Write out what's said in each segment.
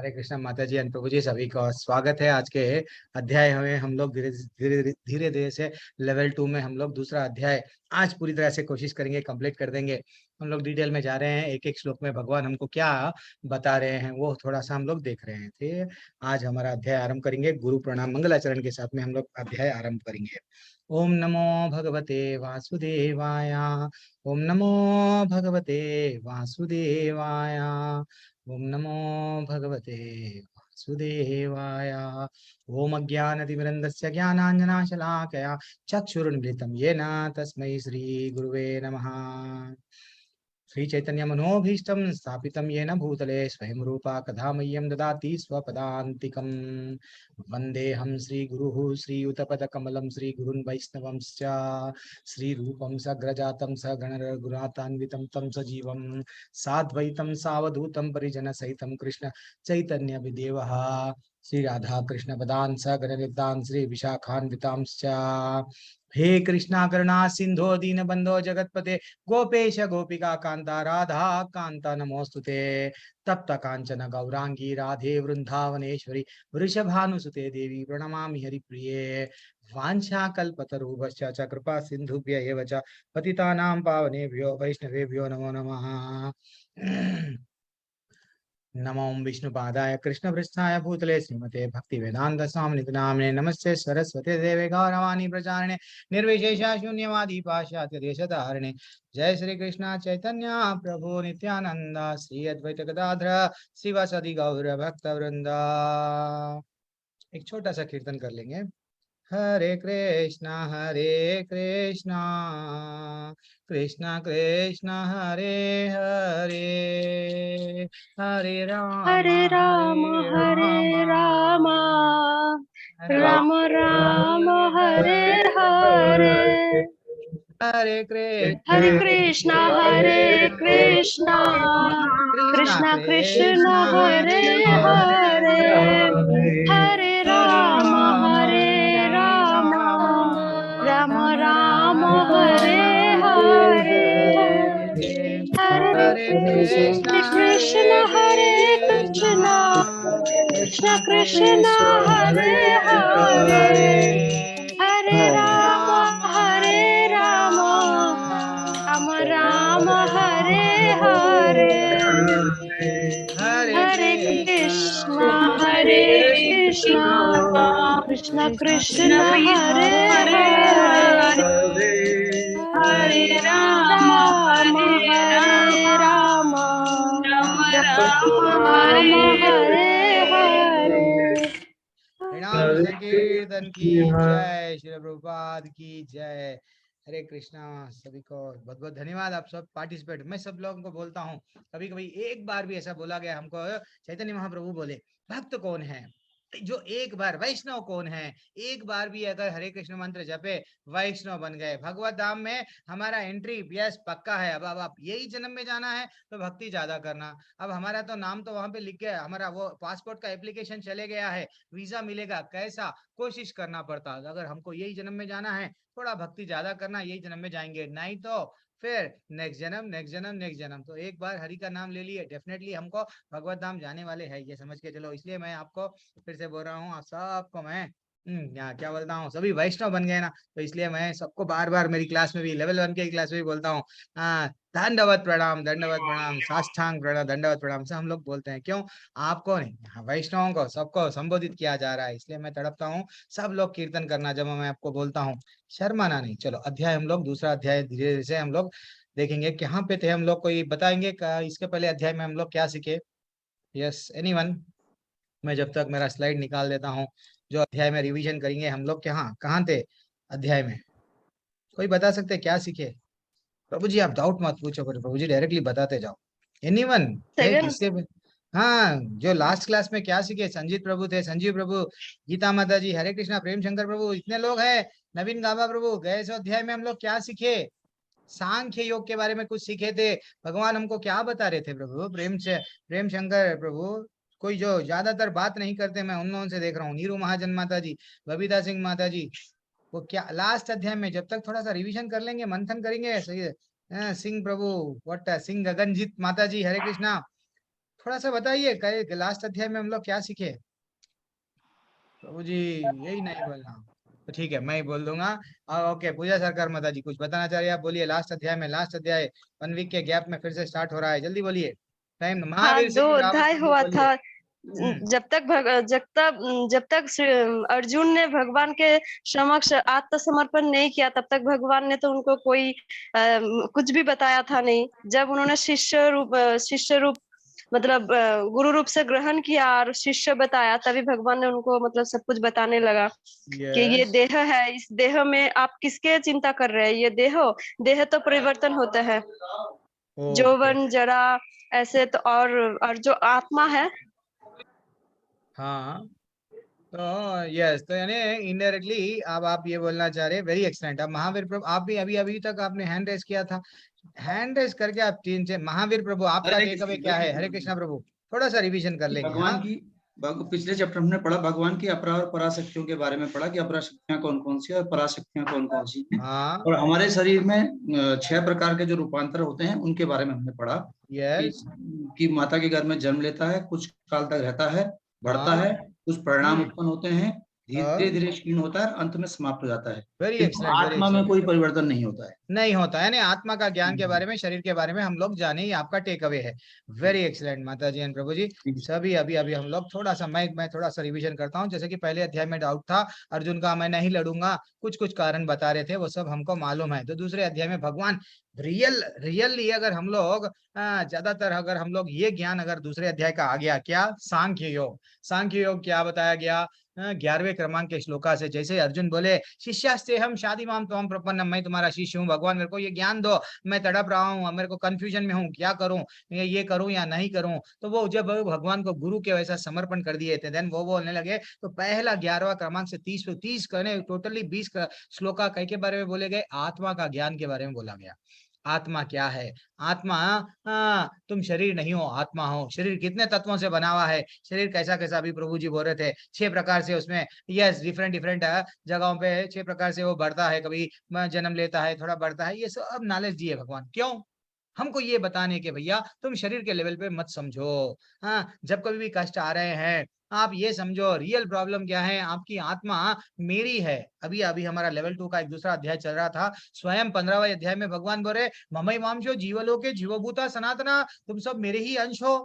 हरे कृष्णा माता जी एंड प्रभु जी, सभी का स्वागत है। आज के अध्याय में हम लोग धीरे धीरे धीरे धीरे से लेवल 2 में हम लोग दूसरा अध्याय आज पूरी तरह से कोशिश करेंगे, कंप्लीट कर देंगे। हम लोग डिटेल में जा रहे हैं, एक एक श्लोक में भगवान हमको क्या बता रहे हैं वो थोड़ा सा हम लोग देख रहे हैं। फिर आज हमारा अध्याय आरंभ करेंगे गुरु प्रणाम मंगलाचरण के साथ में हम लोग अध्याय आरंभ करेंगे। ओम नमो भगवते वासुदेवाय। ओम नमो भगवते वासुदेवाय। ओम नमो भगवते वासुदेवाय। ओम अज्ञानतिमिरन्दस्य ज्ञानाञ्जनाशलाकया चक्षुरुन्मिलितं येन तस्मै श्रीगुरुवे नमः। श्री चैतन्य मनोभीष्टं स्थापितं येन भूतले स्वयं रूपा कथा मह्यं ददाति स्वपदान्तिकम्। वन्देऽहं श्रीगुरुः श्रीयुतपदकमलं श्रीगुरुन् वैष्णवंश्च श्रीरूपं सग्रजातं सगणरघुनाथान्वितं तं सजीवं साद्वैतं सावधूतं परिजनसहितं कृष्ण चैतन्य विदेवः श्री राधा कृष्ण पदान् सगणनितान् श्री विशाखान्वितांश्च। हे कृष्णा करुणा सिंधो दीनबंधो जगतपते गोपेश गोपिका कांता राधा कांता नमोस्तुते। तप्त कांचन गौरांगी राधे वृंदावनेश्वरी वृषभानुसुते देवी प्रणमामि हरिप्रिये। वाञ्छाकल्पतरुभ्यश्च च कृपा सिन्धुभ्य एव च पतितानां पावनेभ्यो वैष्णवेभ्यो नमो नमः। नमो विष्णुपादाय कृष्णपृष्ठाय भूतले श्रीमते भक्तिवेदांत स्वामिनिध नाम्ने नमस्ते सरस्वती देवे गौरवाणी प्रचारिणे निर्विशेष शून्यवादी पाश्चात्य देशधारिणे। जय श्री कृष्ण चैतन्य प्रभु नित्यानंद श्री अद्वैत गदाधर श्रीवासदि गौर भक्त वृंदा। एक छोटा सा कीर्तन कर लेंगे। हरे कृष्णा कृष्णा कृष्णा हरे हरे, हरे राम हरे राम हरे राम, राम राम हरे हरे। हरे हरे कृष्णा कृष्णा कृष्णा हरे हरे। हरे राम राम, राम राम हरे हरे। हरे कृष्णा कृष्णा कृष्ण कृष्ण हरे हरे। हरे राम राम, राम राम हरे हरे। हरे कृष्णा कृष्ण कृष्ण हरे हरे। हरे राम राम, राम हरे हरे। प्रणाम संकीर्तन की जय, श्री प्रभुपाद की जय। हरे कृष्णा। सभी को बहुत बहुत धन्यवाद। आप सब पार्टिसिपेट, मैं सब लोगों को बोलता हूँ, कभी कभी एक बार भी ऐसा बोला गया हमको, चैतन्य महाप्रभु बोले भक्त कौन है जो एक बार, वैष्णव कौन है एक बार भी अगर हरे कृष्ण मंत्र जपे वैष्णव बन गए। भगवत धाम में हमारा एंट्री यस पक्का है। अब आप यही जन्म में जाना है तो भक्ति ज्यादा करना। अब हमारा तो नाम तो वहां पे लिख गया, हमारा वो पासपोर्ट का एप्लीकेशन चले गया है, वीजा मिलेगा कैसा, कोशिश करना पड़ता। अगर हमको यही जन्म में जाना है थोड़ा भक्ति ज्यादा करना, यही जन्म में जाएंगे, नहीं तो फिर नेक्स्ट जन्म नेक्स्ट जन्म नेक्स्ट जन्म। तो एक बार हरि का नाम ले लिए डेफिनेटली हमको भगवत धाम जाने वाले हैं, ये समझ के चलो। इसलिए मैं आपको फिर से बोल रहा हूँ, आप सबको मैं क्या बोलता हूँ, सभी वैष्णव बन गए ना, तो इसलिए मैं सबको बार बार मेरी क्लास में भी, लेवल 1 की क्लास में भी बोलता हूँ, दंडवत प्रणाम साष्टांग प्रणाम दंडवत प्रणाम से हम लोग बोलते हैं। क्यों? आपको नहीं, वैष्णवों को सबको संबोधित किया जा रहा है, इसलिए मैं तड़पता हूँ सब लोग कीर्तन करना जब मैं आपको बोलता हूँ, शर्माना नहीं। चलो अध्याय हम लोग दूसरा अध्याय धीरे धीरे से हम लोग देखेंगे। कहाँ पे थे हम लोग, कोई बताएंगे इसके पहले अध्याय में हम लोग क्या सीखे? Yes anyone? मैं जब तक मेरा स्लाइड निकाल देता हूँ, जो अध्याय में रिवीजन करेंगे हम लोग, कहाँ कहाँ थे अध्याय में, कोई बता सकते क्या सीखे? प्रभु जी आप डाउट मत पूछो, पर प्रभु जी डायरेक्टली बताते जाओ। एनीवन है सेवन। किससे? हाँ, जो लास्ट क्लास में क्या सीखे? संजीत प्रभु थे, संजीव प्रभु, गीता माता जी, हरे कृष्णा प्रेम शंकर प्रभु, इतने लोग हैं, नवीन गाबा प्रभु। गए सो अध्याय में हम लोग क्या सीखे? सांख्य योग के बारे में कुछ सीखे थे। भगवान हमको क्या बता रहे थे प्रभु? प्रेम से प्रेम शंकर प्रभु, कोई जो ज्यादातर बात नहीं करते, मैं उन लोगों से देख रहा हूँ, नीरू महाजन माता जी, बबीता सिंह माता जी, वो क्या लास्ट अध्याय में जब तक थोड़ा सा रिवीजन कर लेंगे, मंथन करेंगे, सही है। सिंह प्रभु, व्हाट सिंह गगनजीत माता जी, हरे कृष्णा, थोड़ा सा बताइए, कल लास्ट अध्याय में हम लोग क्या सीखे प्रभु जी? यही नहीं बोलना तो ठीक है, मैं ही बोल दूंगा। ओके, पूजा सरकार माता जी कुछ बताना चाह रही है, आप बोलिए। लास्ट अध्याय में, लास्ट अध्याय 1 वीक के गैप में फिर से स्टार्ट हो रहा है, जल्दी बोलिए। टाइम हाँ, महावीर से 2 ही रावण अध्याय प्रभु हुआ बोलिए। था। हम्म। जब तक अर्जुन ने भगवान के समक्ष आत्मसमर्पण नहीं किया, तब तक भगवान ने तो उनको कोई कुछ भी बताया था नहीं। जब उन्होंने शिष्य रूप मतलब गुरु रूप से ग्रहण किया और शिष्य बताया, तभी भगवान ने उनको मतलब सब कुछ बताने लगा कि ये यस। देह है, इस देह में आप किसके चिंता कर रहे हैं। ये देह तो परिवर्तन होता है, ओके। जौवन जरा ऐसे तो, और जो आत्मा है। हाँ, तो यस, तो यानी इनडायरेक्टली अब आप ये बोलना चाह रहे हैं, वेरी एक्सलेंट। अब महावीर प्रभु, आप भी अभी अभी तक आपने हैंड रेस किया था, हैंड रेस करके आप तीन से महावीर प्रभु आपका हरे टेक अवे कृष्ण क्या हरे है? हरे कृष्ण। कृष्णा प्रभु, थोड़ा सा रिवीजन कर कि लेंगे। भगवान हाँ। की पिछले चैप्टर हमने पढ़ा भगवान की अपरा और पराशक्तियों के बारे में पढ़ा कि अपराशक्तियां कौन कौन सी है और पराशक्तियां कौन कौन सी हैं। हाँ। और हमारे शरीर में 6 प्रकार के जो रूपांतर होते हैं उनके बारे में हमने पढ़ा कि यस। माता के गर्भ में जन्म लेता है, कुछ काल तक रहता है, बढ़ता हाँ। है, कुछ परिणाम उत्पन्न होते हैं, धीरे धीरे क्षीण होता है और अंत में समाप्त हो जाता है, वेरी किंतु एक्सलेंट, वेरी आत्मा में एक्सलेंट। कोई परिवर्तन नहीं होता है। नहीं होता, यानी आत्मा का ज्ञान के हम्म, बारे में, शरीर के बारे में हम लोग जाने, ही आपका टेक अवे है। वेरी एक्सलेंट माता जी एंड प्रभु जी। सभी अभी अभी हम लोग थोड़ा सा, मैं थोड़ा सा रिवीजन करता हूँ। जैसे कि पहले अध्याय में डाउट था अर्जुन का, मैं नहीं लड़ूंगा, कुछ कुछ कारण बता रहे थे, वो सब हमको मालूम है। तो दूसरे अध्याय में भगवान रियली अगर हम लोग ज्यादातर अगर हम लोग ये ज्ञान अगर दूसरे अध्याय का आ गया, क्या? सांख्य योग। सांख्य योग क्या बताया गया? 11वें क्रमांक के श्लोका से, जैसे अर्जुन बोले शिष्यास्ते हम शादी माम तो हम प्रपन्नम, मैं तुम्हारा शिष्य हूँ, भगवान मेरे को ये ज्ञान दो, मैं तड़प रहा हूँ, मेरे को कंफ्यूजन में हूँ, क्या करूँ, ये करूँ या नहीं करूँ। तो वो जब भगवान को गुरु के वैसा समर्पण कर दिए थे, देन वो बोलने लगे। तो पहला 11वां क्रमांक से 30 कहने टोटली 20 श्लोका कई के बारे में बोले गए, आत्मा का ज्ञान के बारे में बोला गया। आत्मा क्या है? आत्मा, तुम शरीर नहीं हो, आत्मा हो। शरीर कितने तत्वों से बना हुआ है, शरीर कैसा कैसा, अभी प्रभु जी बोल रहे थे 6 प्रकार से उसमें। यस, डिफरेंट डिफरेंट जगहों पे 6 प्रकार से वो बढ़ता है, कभी जन्म लेता है, थोड़ा बढ़ता है, ये सब नॉलेज दिए भगवान। क्यों? हमको ये बताने के भैया तुम शरीर के लेवल पे मत समझो। हाँ, जब कभी भी कष्ट आ रहे हैं, आप ये समझो रियल प्रॉब्लम क्या है, आपकी आत्मा मेरी है। अभी अभी हमारा लेवल 2 का एक दूसरा अध्याय चल रहा था, स्वयं 15वें अध्याय में भगवान बोले ममई मांशो जीवलोके जीवभूता सनातना, तुम सब मेरे ही अंश हो।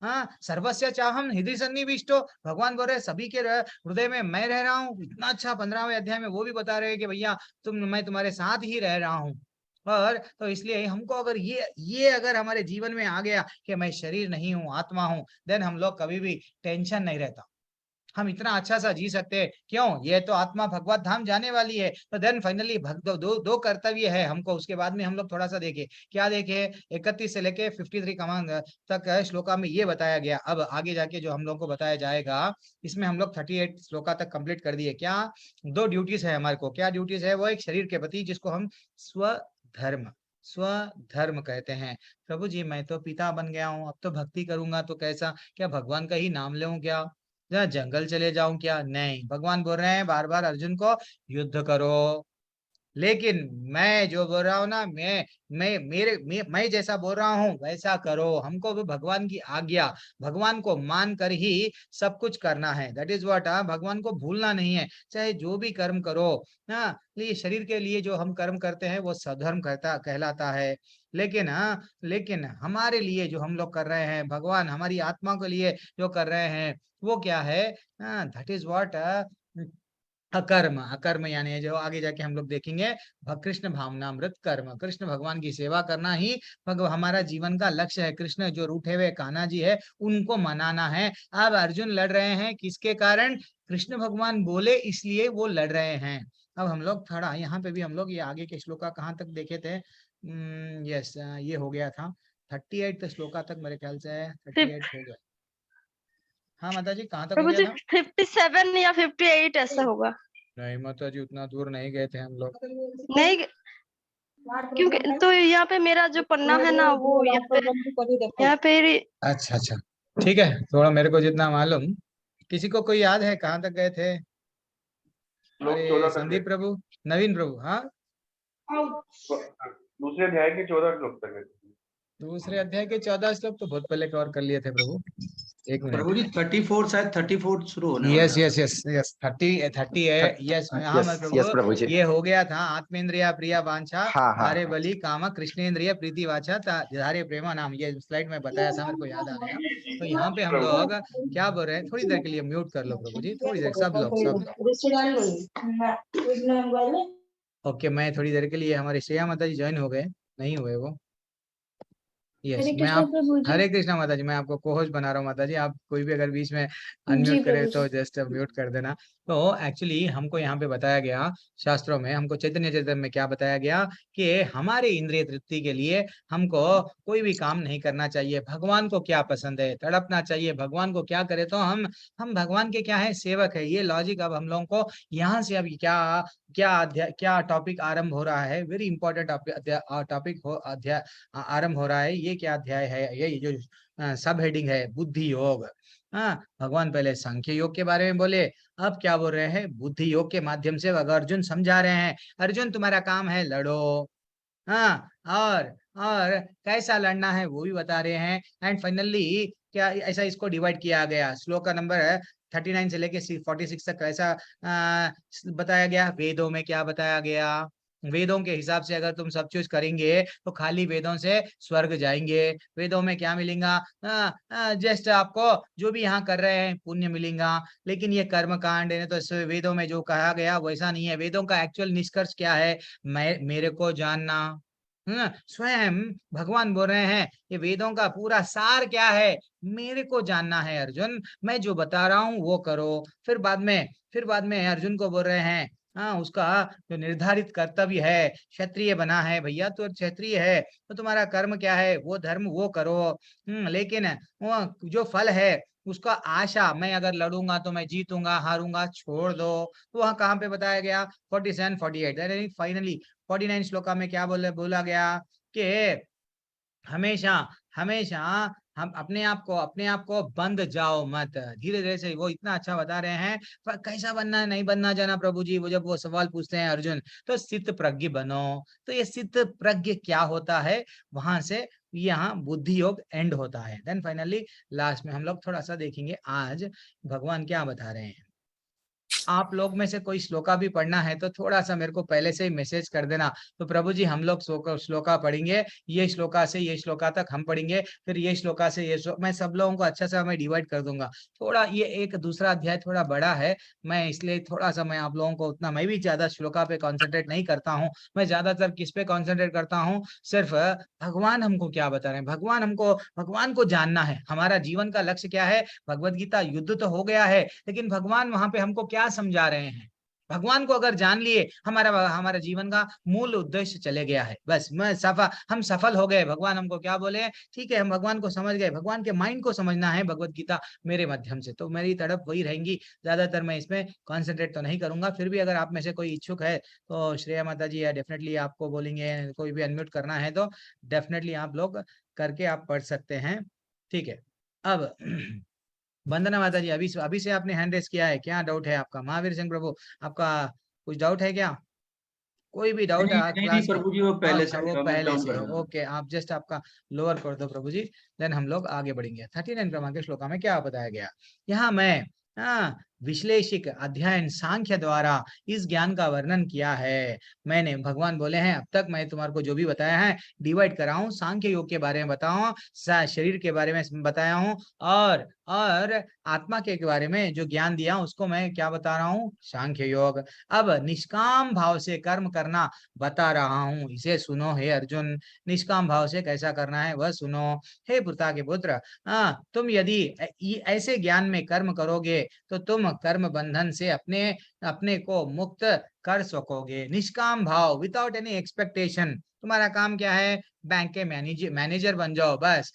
हाँ, सर्वस्य चाहम हृदय सन्निविष्टो, भगवान बोल रहे सभी के हृदय में मैं रह रहा हूँ। इतना अच्छा 15वें अध्याय में वो भी बता रहे हैं कि भैया मैं तुम्हारे साथ ही रह रहा हूँ। और तो इसलिए हमको अगर ये अगर हमारे जीवन में आ गया कि मैं शरीर नहीं हूँ, आत्मा हूँ, देन हम लोग कभी भी टेंशन नहीं रहता, हम इतना अच्छा सा जी सकते हैं। क्यों? ये तो आत्मा भगवत धाम जाने वाली है। तो देन फाइनली दो कर्तव्य है हमको। उसके बाद में हम लोग थोड़ा सा देखे, क्या देखे? 31 से लेके 53 क्रमांक तक श्लोका में ये बताया गया। अब आगे जाके जो हम लोग को बताया जाएगा, इसमें हम लोग 38 श्लोका तक कंप्लीट कर दिए। क्या? 2 ड्यूटीज है हमारे को। क्या ड्यूटीज है? वो एक शरीर के प्रति, जिसको हम स्वधर्म स्वधर्म कहते हैं। प्रभु जी, मैं तो पिता बन गया हूँ, अब तो भक्ति करूंगा तो कैसा, क्या भगवान का ही नाम लूं क्या? जंगल चले जाऊं क्या? नहीं, भगवान बोल रहे हैं बार बार अर्जुन को युद्ध करो। लेकिन मैं जो बोल रहा हूँ ना, मैं जैसा बोल रहा हूँ वैसा करो। हमको भी भगवान की आज्ञा, भगवान को मान कर ही सब कुछ करना है। दैट इज व्हाट, भगवान को भूलना नहीं है, चाहे जो भी कर्म करो। ये शरीर के लिए जो हम कर्म करते हैं वो सधर्म कहलाता है। लेकिन हमारे लिए जो हम लोग कर रहे हैं, भगवान हमारी आत्मा के लिए जो कर रहे हैं, वो क्या है? दैट इज व्हाट, अकर्म। अकर्म यानी जो आगे जाके हम लोग देखेंगे, कृष्ण भावनामृत कर्म, कृष्ण भगवान की सेवा करना ही हमारा जीवन का लक्ष्य है। कृष्ण जो रूठे हुए कान्हा जी है, उनको मनाना है। अब अर्जुन लड़ रहे हैं किसके कारण? कृष्ण भगवान बोले इसलिए वो लड़ रहे हैं। अब हम लोग थोड़ा यहाँ पे भी हम लोग ये आगे के श्लोका कहाँ तक देखे थे? यस, ये हो गया था 38 श्लोका तक, मेरे ख्याल से 38 हो गया। हाँ माता जी, कहाँ तक हो प्रभु गया जी था? 57 या 58 ऐसा होगा। नहीं माता जी, उतना दूर नहीं गए थे हम लोग। नहीं, क्योंकि तो यहाँ पे मेरा जो पन्ना है ना, वो यहाँ पे अच्छा अच्छा, ठीक है, थोड़ा मेरे को जितना मालूम। किसी को कोई याद है कहाँ तक गए थे? श्लोक अरे 14 तक संदीप प्रभु, नवीन प्रभु। हाँ, दूसरे अध्याय के 14 श्लोक तक है। दूसरे अध्याय के 14 श्लोक तो बहुत पहले कवर कर लिए थे प्रभु। एक मिनट। प्रभु जी 34 शायद 34 शुरू होने वाला यस है। यस यस यस 30 है। यस हाँ मैं यस प्रभु, प्रभु जी। ये हो गया था। आत्मेंद्रिया प्रिया वांछा हाँ हाँ धारे बलि काम कृष्णेंद्रिय प्रीति वाचा धारे प्रेमा नाम, ये स्लाइड में बताया था, मेरे को याद आ गया। तो यहाँ पे हम लोग क्या बोल रहे हैं, थोड़ी देर के लिए म्यूट कर लो प्रभु जी, थोड़ी देर सब लोग सब। ओके, मैं थोड़ी देर के लिए, हमारे श्रेया माता जी ज्वाइन हो गए, नहीं हुए वो। यस मैं आप, हरे कृष्णा माता जी, मैं आपको कोहोस्ट बना रहा हूँ माता जी, आप कोई भी अगर बीच में अनम्यूट करे तो जस्ट म्यूट कर देना। तो एक्चुअली हमको यहाँ पे बताया गया शास्त्रों में, हमको चैतन्य चरित्र में क्या बताया गया कि हमारे इंद्रिय तृप्ति के लिए हमको कोई भी काम नहीं करना चाहिए। भगवान को क्या पसंद है, तड़पना चाहिए। भगवान को क्या करे तो हम भगवान के क्या है, सेवक है। ये लॉजिक अब हम लोगों को यहाँ से अभी क्या क्या अध्याय, क्या टॉपिक आरंभ हो रहा है, वेरी इंपॉर्टेंट टॉपिक हो अध्याय आरंभ हो रहा है। ये क्या अध्याय है, ये जो सब हेडिंग है, बुद्धि योग। हाँ, भगवान पहले सांख्य योग के बारे में बोले, अब क्या बोल रहे हैं, बुद्धि योग के माध्यम से अगर अर्जुन समझा रहे हैं, अर्जुन तुम्हारा काम है लड़ो। हाँ, और कैसा लड़ना है वो भी बता रहे हैं। एंड फाइनली क्या ऐसा इसको डिवाइड किया गया, श्लोक का नंबर 39 से लेके 46 तक कैसा बताया गया, वेदों में क्या बताया गया। वेदों के हिसाब से अगर तुम सब चीज करेंगे तो खाली वेदों से स्वर्ग जाएंगे। वेदों में क्या मिलेगा, जस्ट आपको जो भी यहाँ कर रहे हैं पुण्य मिलेगा। लेकिन ये कर्म कांड है, तो वेदों में जो कहा गया वैसा नहीं है। वेदों का एक्चुअल निष्कर्ष क्या है, मेरे को जानना। स्वयं भगवान बोल रहे हैं, ये वेदों का पूरा सार क्या है, मेरे को जानना है अर्जुन, मैं जो बता रहा हूँ वो करो। फिर बाद में अर्जुन को बोल रहे हैं, हाँ उसका जो निर्धारित कर्तव्य है, क्षत्रिय बना है भैया, तो क्षत्रिय है तो तुम्हारा कर्म क्या है, वो धर्म वो करो। लेकिन वो जो फल है उसका आशा, मैं अगर लड़ूंगा तो मैं जीतूंगा, हारूंगा छोड़ दो। तो वहां कहाँ पे बताया गया, 47 48 फाइनली 49 श्लोका में क्या बोला गया कि हमेशा हमेशा हम अपने आप को बंद जाओ मत। धीरे धीरे से वो इतना अच्छा बता रहे हैं। पर कैसा बनना है, नहीं बनना जाना प्रभु जी, वो जब वो सवाल पूछते हैं अर्जुन, तो सिद्ध प्रज्ञ बनो। तो ये सिद्ध प्रज्ञ क्या होता है, वहां से यहाँ बुद्धि योग एंड होता है। देन फाइनली लास्ट में हम लोग थोड़ा सा देखेंगे आज भगवान क्या बता रहे हैं। आप लोग में से कोई श्लोका भी पढ़ना है तो थोड़ा सा मेरे को पहले से ही मैसेज कर देना, तो प्रभु जी हम लोग श्लोका पढ़ेंगे, ये श्लोका से ये श्लोका तक हम पढ़ेंगे, फिर ये श्लोका से ये मैं सब लोगों को अच्छा सा मैं डिवाइड कर दूंगा। थोड़ा ये एक दूसरा अध्याय थोड़ा बड़ा है, मैं इसलिए थोड़ा सा मैं आप लोगों को उतना, मैं भी ज्यादा श्लोका पे कॉन्सेंट्रेट नहीं करता हूँ। मैं ज्यादातर किस पे कॉन्सेंट्रेट करता हूँ, सिर्फ भगवान हमको क्या बता रहे हैं। भगवान को जानना है, हमारा जीवन का लक्ष्य क्या है। भगवत गीता युद्ध तो हो गया है, लेकिन भगवान वहां पे हमको क्या समझा रहे हैं, भगवान को अगर जान लिए, हमारा जीवन का मूल उद्देश्य चले गया है। बस हम सफल हो गए। भगवान हमको क्या बोले, ठीक है हम भगवान को समझ गए, भगवान के माइंड को समझना है भगवत गीता मेरे माध्यम से, तो मेरी तड़प वही रहेंगी। ज्यादातर मैं इसमें कॉन्सेंट्रेट तो नहीं करूंगा। फिर भी अगर आप में से कोई इच्छुक है तो श्रेया माता जी या डेफिनेटली आपको बोलेंगे, कोई भी अनम्यूट करना है तो डेफिनेटली आप लोग करके आप पढ़ सकते हैं। ठीक है, अब वंदना माता जी, अभी से आपने हैंड रेस किया है, क्या डाउट है आपका। महावीर सिंह प्रभु, आपका कुछ डाउट है क्या, कोई भी डाउट है नहीं क्लास के। प्रभु जी, वो पहले अच्छा से वो नोट पहले डाउन से कर है, लूंगा। ओके आप जस्ट आपका लोअर कर दो प्रभु जी। देन हम लोग आगे बढ़ेंगे। 39 क्रमांक के श्लोका में क्या बताया गया, यहाँ मैं विश्लेषिक अध्ययन सांख्य द्वारा इस ज्ञान का वर्णन किया है। मैंने, भगवान बोले हैं अब तक मैं तुम्हारे को जो भी बताया है डिवाइड करा हूं, सांख्य योग के बारे में बताऊं, शरीर के बारे में बताया हूं, और आत्मा के बारे में जो ज्ञान दिया उसको मैं क्या बता रहा हूँ, सांख्य योग। अब निष्काम भाव से कर्म करना बता रहा हूँ, इसे सुनो हे अर्जुन। निष्काम भाव से कैसा करना है वह सुनो। हे पुत्र के पुत्र, तुम यदि ऐसे ज्ञान में कर्म करोगे तो तुम कर्म बंधन से अपने अपने को मुक्त कर सकोगे। निष्काम भाव, विदाउट एनी एक्सपेक्टेशन। तुम्हारा काम क्या है, बैंक के मैनेजर बन जाओ बस।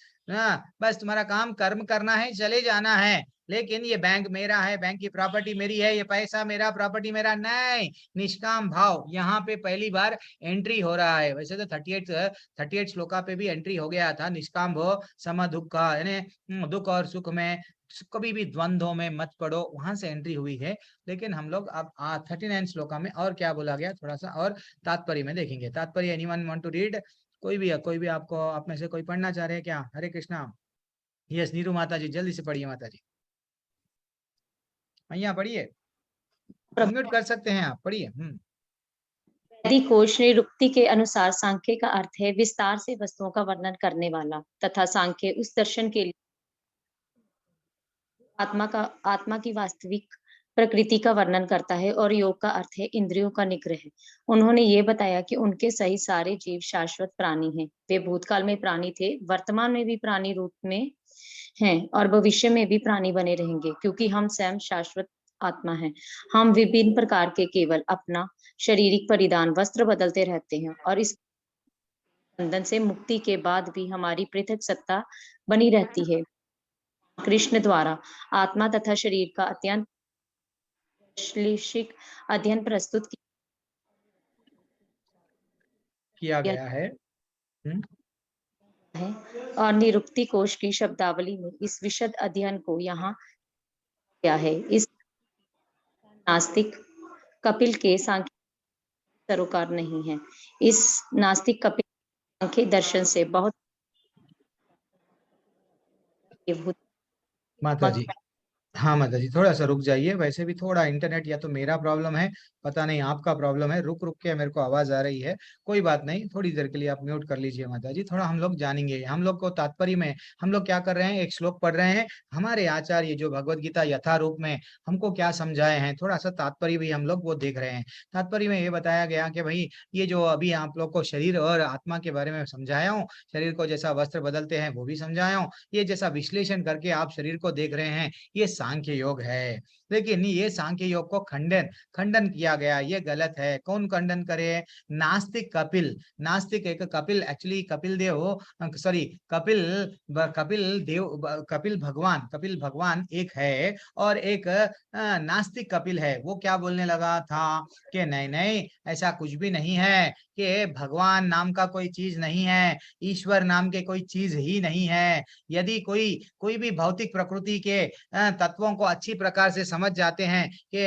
बस तुम्हारा काम कर्म करना है, चले जाना है। लेकिन ये बैंक मेरा है, बैंक की प्रॉपर्टी मेरी है, ये पैसा मेरा, प्रॉपर्टी मेरा नहीं। निष्काम भाव यहाँ पे पहली बार एंट्री हो रहा है। वैसे तो 38 श्लोका पे भी एंट्री हो गया था। निष्काम भाव सम दुख, यानी दुख और सुख में कभी भी द्वंद्वों में मत पड़ो, वहां से एंट्री हुई है। लेकिन हम लोग अब 39 श्लोका में और क्या बोला गया, थोड़ा सा और तात्पर्य में देखेंगे। तात्पर्य एनीवन वांट टू रीड, कोई भी आपको आप में से कोई पढ़ना चाह रहे हैं क्या? हरे कृष्णा। यस नीरू माता जी, जल्दी से पढ़िए माता जी। यहाँ पढ़िए, अनम्यूट कर सकते हैं आप, पढ़िए। वैदिक कोश निरुक्ति के अनुसार सांख्य का अर्थ है विस्तार से वस्तुओं का वर्णन करने वाला, तथा सांख्य उस दर्शन के लिए आत्मा की वास्तविक प्रकृति का वर्णन करता है, और योग का अर्थ है इंद्रियों का निग्रह। उन्होंने ये बताया कि उनके सही सारे जीव शाश्वत प्राणी हैं। वे भूतकाल में प्राणी थे, वर्तमान में भी प्राणी रूप में हैं, और भविष्य में भी प्राणी बने रहेंगे, क्योंकि हम स्वयं शाश्वत आत्मा हैं। हम विभिन्न प्रकार के केवल अपना शारीरिक परिधान वस्त्र बदलते रहते हैं, और इस बंधन से मुक्ति के बाद भी हमारी पृथक सत्ता बनी रहती है। कृष्ण द्वारा आत्मा तथा शरीर का अत्यंत विश्लेषिक अध्ययन प्रस्तुत किया गया है। है, और निरुक्ति कोश की शब्दावली में इस विशद अध्ययन को यहाँ किया है। इस नास्तिक कपिल के सांख्य सरोकार नहीं है। इस नास्तिक कपिल सांख्य दर्शन से बहुत माता जी, हाँ माता जी, थोड़ा सा रुक जाइए। वैसे भी थोड़ा इंटरनेट या तो मेरा प्रॉब्लम है, पता नहीं आपका प्रॉब्लम है। रुक रुक के मेरे को आवाज आ रही है। कोई बात नहीं, थोड़ी देर के लिए आप म्यूट कर लीजिए माता जी। थोड़ा हम लोग जानेंगे, हम लोग को तात्पर्य में हम लोग क्या कर रहे हैं, एक श्लोक पढ़ रहे हैं। हमारे आचार्य जो भगवत गीता यथा रूप में हमको क्या समझाए हैं, थोड़ा सा तात्पर्य भी हम लोग वो देख रहे हैं। तात्पर्य में ये बताया गया कि भाई ये जो अभी आप लोग को शरीर और आत्मा के बारे में समझाया हूँ, शरीर को जैसा वस्त्र बदलते हैं वो भी समझाया हूँ, ये जैसा विश्लेषण करके आप शरीर को देख रहे हैं, ये सांख्य योग है। लेकिन ये सांख्य योग को खंडन किया गया, ये गलत है। कौन खंडन करे? नास्तिक कपिल। नास्तिक एक कपिल, एक्चुअली कपिल देव, सॉरी कपिल भगवान एक है, और एक नास्तिक कपिल है। वो क्या बोलने लगा था कि नहीं नहीं, ऐसा कुछ भी नहीं है, कि भगवान नाम का कोई चीज नहीं है, ईश्वर नाम के कोई चीज ही नहीं है। यदि कोई भी भौतिक प्रकृति के तत्वों को अच्छी प्रकार से समझ जाते हैं कि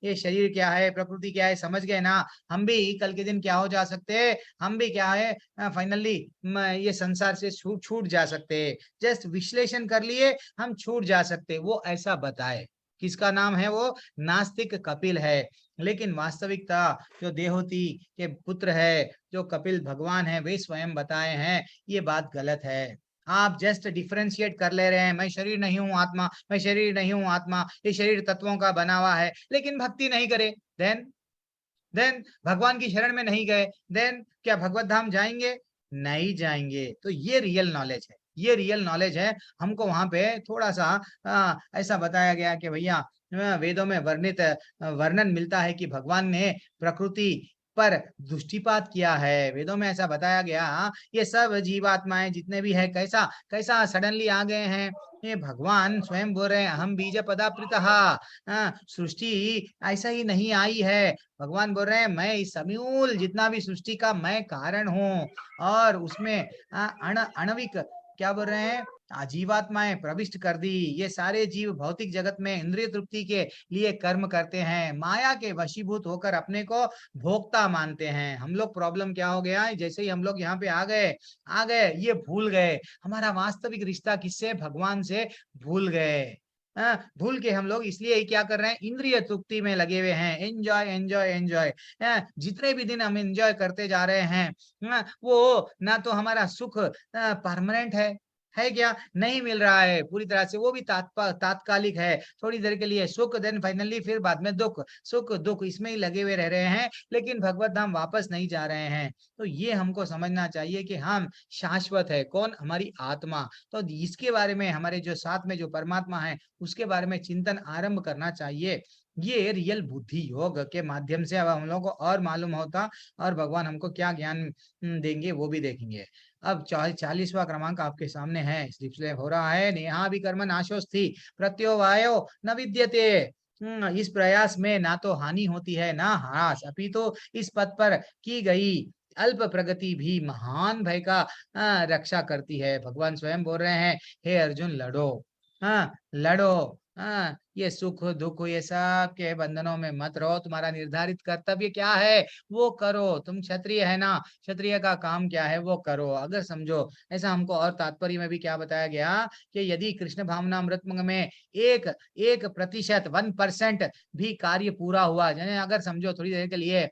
ये शरीर क्या है, प्रकृति क्या है, समझ गए ना, हम भी कल के दिन क्या हो जा सकते हैं, हम भी क्या है फाइनली ये संसार से छूट जा सकते हैं। जस्ट विश्लेषण कर लिए, हम छूट जा सकते। वो ऐसा बताए, किसका नाम है वो? नास्तिक कपिल है। लेकिन वास्तविकता जो देवहूति के पुत्र है, जो कपिल भगवान है, वे स्वयं बताए हैं ये बात गलत है। आप जस्ट डिफरेंशिएट कर ले रहे हैं, मैं शरीर नहीं हूं आत्मा, मैं शरीर नहीं हूं आत्मा, ये शरीर तत्वों का बना हुआ है। लेकिन भक्ति नहीं करे, देन भगवान की शरण में नहीं गए, देन क्या भगवत धाम जाएंगे? नहीं जाएंगे। तो ये रियल नॉलेज है, ये रियल नॉलेज है। हमको वहां पे थोड़ा सा ऐसा बताया गया कि भैया वेदों में वर्णन मिलता है कि भगवान ने प्रकृति पर दृष्टिपात किया है। वेदों में ऐसा बताया गया, ये सब जीवात्माएं जितने भी है, कैसा कैसा सडनली आ गए हैं। ये भगवान स्वयं बोल रहे हैं, हम बीज पदापृतः, सृष्टि ऐसा ही नहीं आई है। भगवान बोल रहे हैं, मैं इस समूल जितना भी सृष्टि का मैं कारण हूँ, और उसमें आणविक क्या बोल रहे हैं, जीवात्माएं प्रविष्ट कर दी। ये सारे जीव भौतिक जगत में इंद्रिय तृप्ति के लिए कर्म करते हैं, माया के वशीभूत होकर अपने को भोक्ता मानते हैं। हम लोग प्रॉब्लम क्या हो गया है, जैसे ही हम लोग यहाँ पे आ गए ये भूल गए हमारा वास्तविक रिश्ता किससे, भगवान से भूल गए। भूल के हम लोग इसलिए ही क्या कर रहे हैं, इंद्रिय तृप्ति में लगे हुए हैं। एंजॉय एंजॉय एंजॉय, जितने भी दिन हम एंजॉय करते जा रहे हैं, वो ना तो हमारा सुख परमानेंट है क्या? नहीं मिल रहा है पूरी तरह से। वो भी तात्कालिक है, थोड़ी देर के लिए सुख, देन फाइनली फिर बाद में दुख, सुख दुख इसमें ही लगे हुए रह रहे हैं, लेकिन भगवत धाम वापस नहीं जा रहे हैं। तो ये हमको समझना चाहिए कि हम शाश्वत है। कौन? हमारी आत्मा। तो इसके बारे में हमारे जो साथ में जो परमात्मा है, उसके बारे में चिंतन आरंभ करना चाहिए। ये रियल बुद्धि योग के माध्यम से अब हम लोग को और मालूम होता, और भगवान हमको क्या ज्ञान देंगे वो भी देखेंगे। अब 40वां क्रमांक आपके सामने है, डिस्प्ले हो रहा है। नेहा विकर्म नाशोस्ति प्रत्योवायो न विद्यते। इस प्रयास में ना तो हानि होती है ना ह्रास, अभी तो इस पद पर की गई अल्प प्रगति भी महान भय का रक्षा करती है। भगवान स्वयं बोल रहे हैं, हे अर्जुन लड़ो, लड़ो, ये सुख दुख ये सब के बंधनों में मत रहो, तुम्हारा निर्धारित कर्तव्य क्या है वो करो। तुम क्षत्रिय है ना, क्षत्रिय का काम क्या है वो करो, अगर समझो ऐसा। हमको और तात्पर्य में भी क्या बताया गया कि यदि कृष्ण भावनामृत में 1% 1% भी कार्य पूरा हुआ, यानी अगर समझो थोड़ी देर के लिए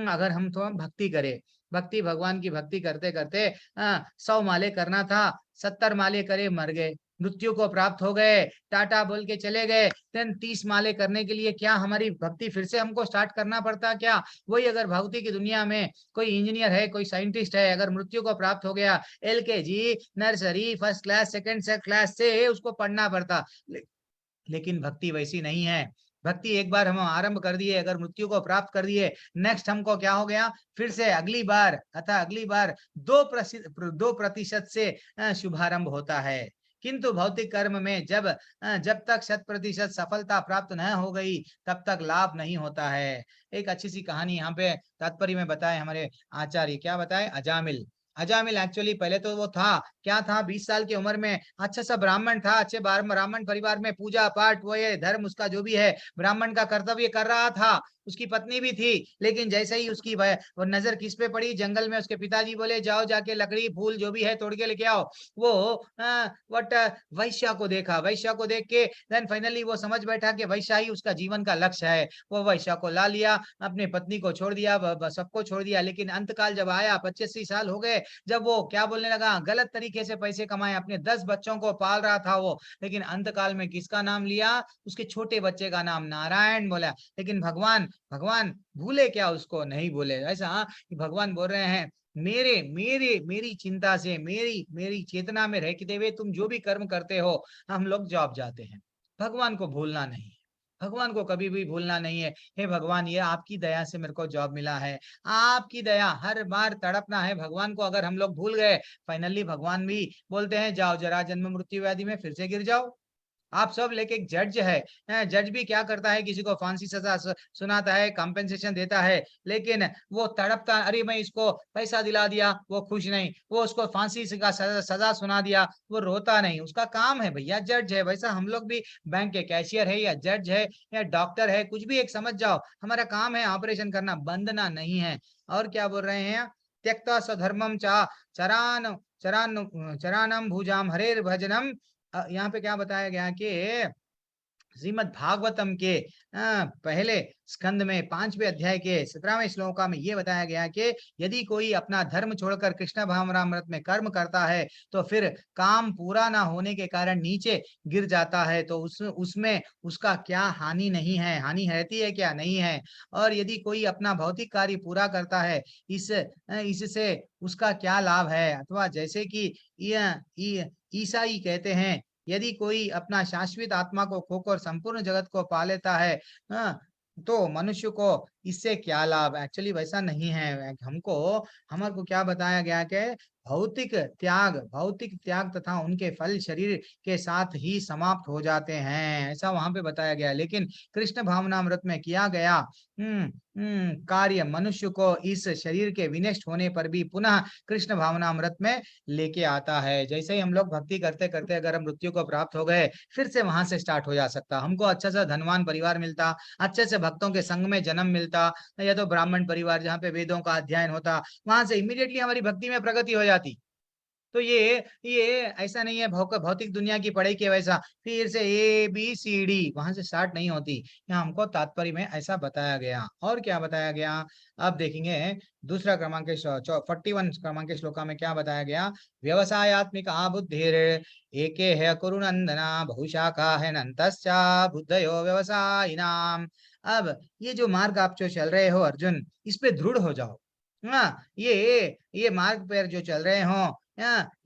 अगर हम तो भक्ति करें, भक्ति भगवान की भक्ति करते करते 100 माले करना था, 70 माले करे मर गए, मृत्यु को प्राप्त हो गए, टाटा बोल के चले गए, देन 30 माले करने के लिए क्या हमारी भक्ति फिर से हमको स्टार्ट करना पड़ता क्या? वही अगर भक्ति की दुनिया में कोई इंजीनियर है, कोई साइंटिस्ट है, अगर मृत्यु को प्राप्त हो गया, LKG nursery first class second class से उसको पढ़ना पड़ता। लेकिन भक्ति वैसी नहीं है। भक्ति एक बार हम आरंभ कर दिए, अगर मृत्यु को प्राप्त कर दिए, नेक्स्ट हमको क्या हो गया, फिर से अगली बार 2% से शुभारंभ होता है। किंतु भौतिक कर्म में जब तक 100% सफलता प्राप्त न हो गई तब तक लाभ नहीं होता है। एक अच्छी सी कहानी यहाँ पे तात्पर्य में बताए हमारे आचार्य, क्या बताए, अजामिल। अजामिल एक्चुअली पहले तो वो था, क्या था, 20 साल की उम्र में अच्छा सा ब्राह्मण था, अच्छे ब्राह्मण परिवार में पूजा पाठ वो ये धर्म उसका जो भी है ब्राह्मण का कर्तव्य कर रहा था। उसकी पत्नी भी थी, लेकिन जैसे ही उसकी वो नजर किस पे पड़ी, जंगल में उसके पिताजी बोले जाओ जाके लकड़ी फूल जो भी है तोड़ के लेके आओ। वो वट वैश्या को देखा, वैश्या को देख के देन फाइनली वो समझ बैठा कि वैश्या ही उसका जीवन का लक्ष्य है। वो वैश्या को ला लिया, अपने पत्नी को छोड़ दिया, सबको छोड़ दिया। लेकिन अंतकाल जब आया, 25 साल हो गए, जब वो क्या बोलने लगा, गलत तरीके से पैसे कमाए, अपने 10 बच्चों को पाल रहा था वो, लेकिन अंतकाल में किसका नाम लिया, उसके छोटे बच्चे का नाम नारायण बोला। लेकिन भगवान भगवान भूले क्या, उसको नहीं भूले। ऐसा कि भगवान बोल रहे हैं मेरे मेरे मेरी चिंता से, मेरी चेतना में रहते हुए तुम जो भी कर्म करते हो, हम लोग जॉब जाते हैं। भगवान को भूलना नहीं, भगवान को कभी भी भूलना नहीं है। हे भगवान, ये आपकी दया से मेरे को जॉब मिला है, आपकी दया, हर बार तड़पना है भगवान को। अगर हम लोग भूल गए, फाइनली भगवान भी बोलते हैं जाओ जरा जन्म मृत्यु व्याधि में फिर से गिर जाओ। आप सब लेके एक जज है, जज भी क्या करता है, किसी को फांसी सजा सुनाता है, कंपेंसेशन देता है, लेकिन वो तड़पता, अरे मैं इसको पैसा दिला दिया, वो खुश नहीं, वो उसको फांसी का सजा सुना दिया, वो रोता नहीं। उसका काम है भैया, जज है। वैसा हम लोग भी बैंक के कैशियर है या जज है या डॉक्टर है, कुछ भी एक समझ जाओ, हमारा काम है ऑपरेशन करना, बंदना नहीं है। और क्या बोल रहे हैं, त्यक्ता स्वधर्मम चा चरान चरान चरानम भुजाम हरेर भजनम। यहाँ पे क्या बताया गया कि श्रीमद् भागवतम के पहले स्कंद में 5वें अध्याय के 17वें श्लोक में ये बताया गया कि यदि कोई अपना धर्म छोड़कर कृष्ण भावनामृत में कर्म करता है तो फिर काम पूरा ना होने के कारण नीचे गिर जाता है, तो उसमें उसका क्या हानि नहीं है, हानि रहती है क्या, नहीं है। और यदि कोई अपना भौतिक कार्य पूरा करता है, इससे उसका क्या लाभ है। अथवा जैसे कि ईसाई कहते हैं, यदि कोई अपना शाश्वत आत्मा को खोकर संपूर्ण जगत को पा लेता है, तो मनुष्य को इससे क्या लाभ। एक्चुअली वैसा नहीं है। हमारे को क्या बताया गया कि भौतिक त्याग तथा उनके फल शरीर के साथ ही समाप्त हो जाते हैं, ऐसा वहां पे बताया गया। लेकिन कृष्ण भावनामृत में किया गया कार्य मनुष्य को इस शरीर के विनष्ट होने पर भी पुनः कृष्ण भावनामृत में लेके आता है। जैसे ही हम लोग भक्ति करते करते अगर हम मृत्यु को प्राप्त हो गए, फिर से वहां से स्टार्ट हो जा सकता, हमको अच्छा सा धनवान परिवार मिलता, अच्छे से भक्तों के संग में जन्म मिलता, या तो ब्राह्मण परिवार जहाँ पे वेदों का अध्ययन होता, वहां से इमीडिएटली हमारी भक्ति में प्रगति हो जाती। तो ये ऐसा नहीं है भौतिक दुनिया की पढ़ाई के वैसा फिर से ABCD वहां से स्टार्ट नहीं होती। यहाँ हमको तात्पर्य में ऐसा बताया गया। और क्या बताया गया, अब देखेंगे दूसरा क्रमांक 41 क्रमांक श्लोका में क्या बताया गया, व्यवसायत्मिका बुद्धिर एके है कुरुनंदना बहुशाखा है नंतश्चा बुद्धयो व्यवसायिनाम। अब ये जो मार्ग आप जो चल रहे हो अर्जुन, इस पे दृढ़ हो जाओ। हाँ, ये मार्ग पर जो चल रहे हो,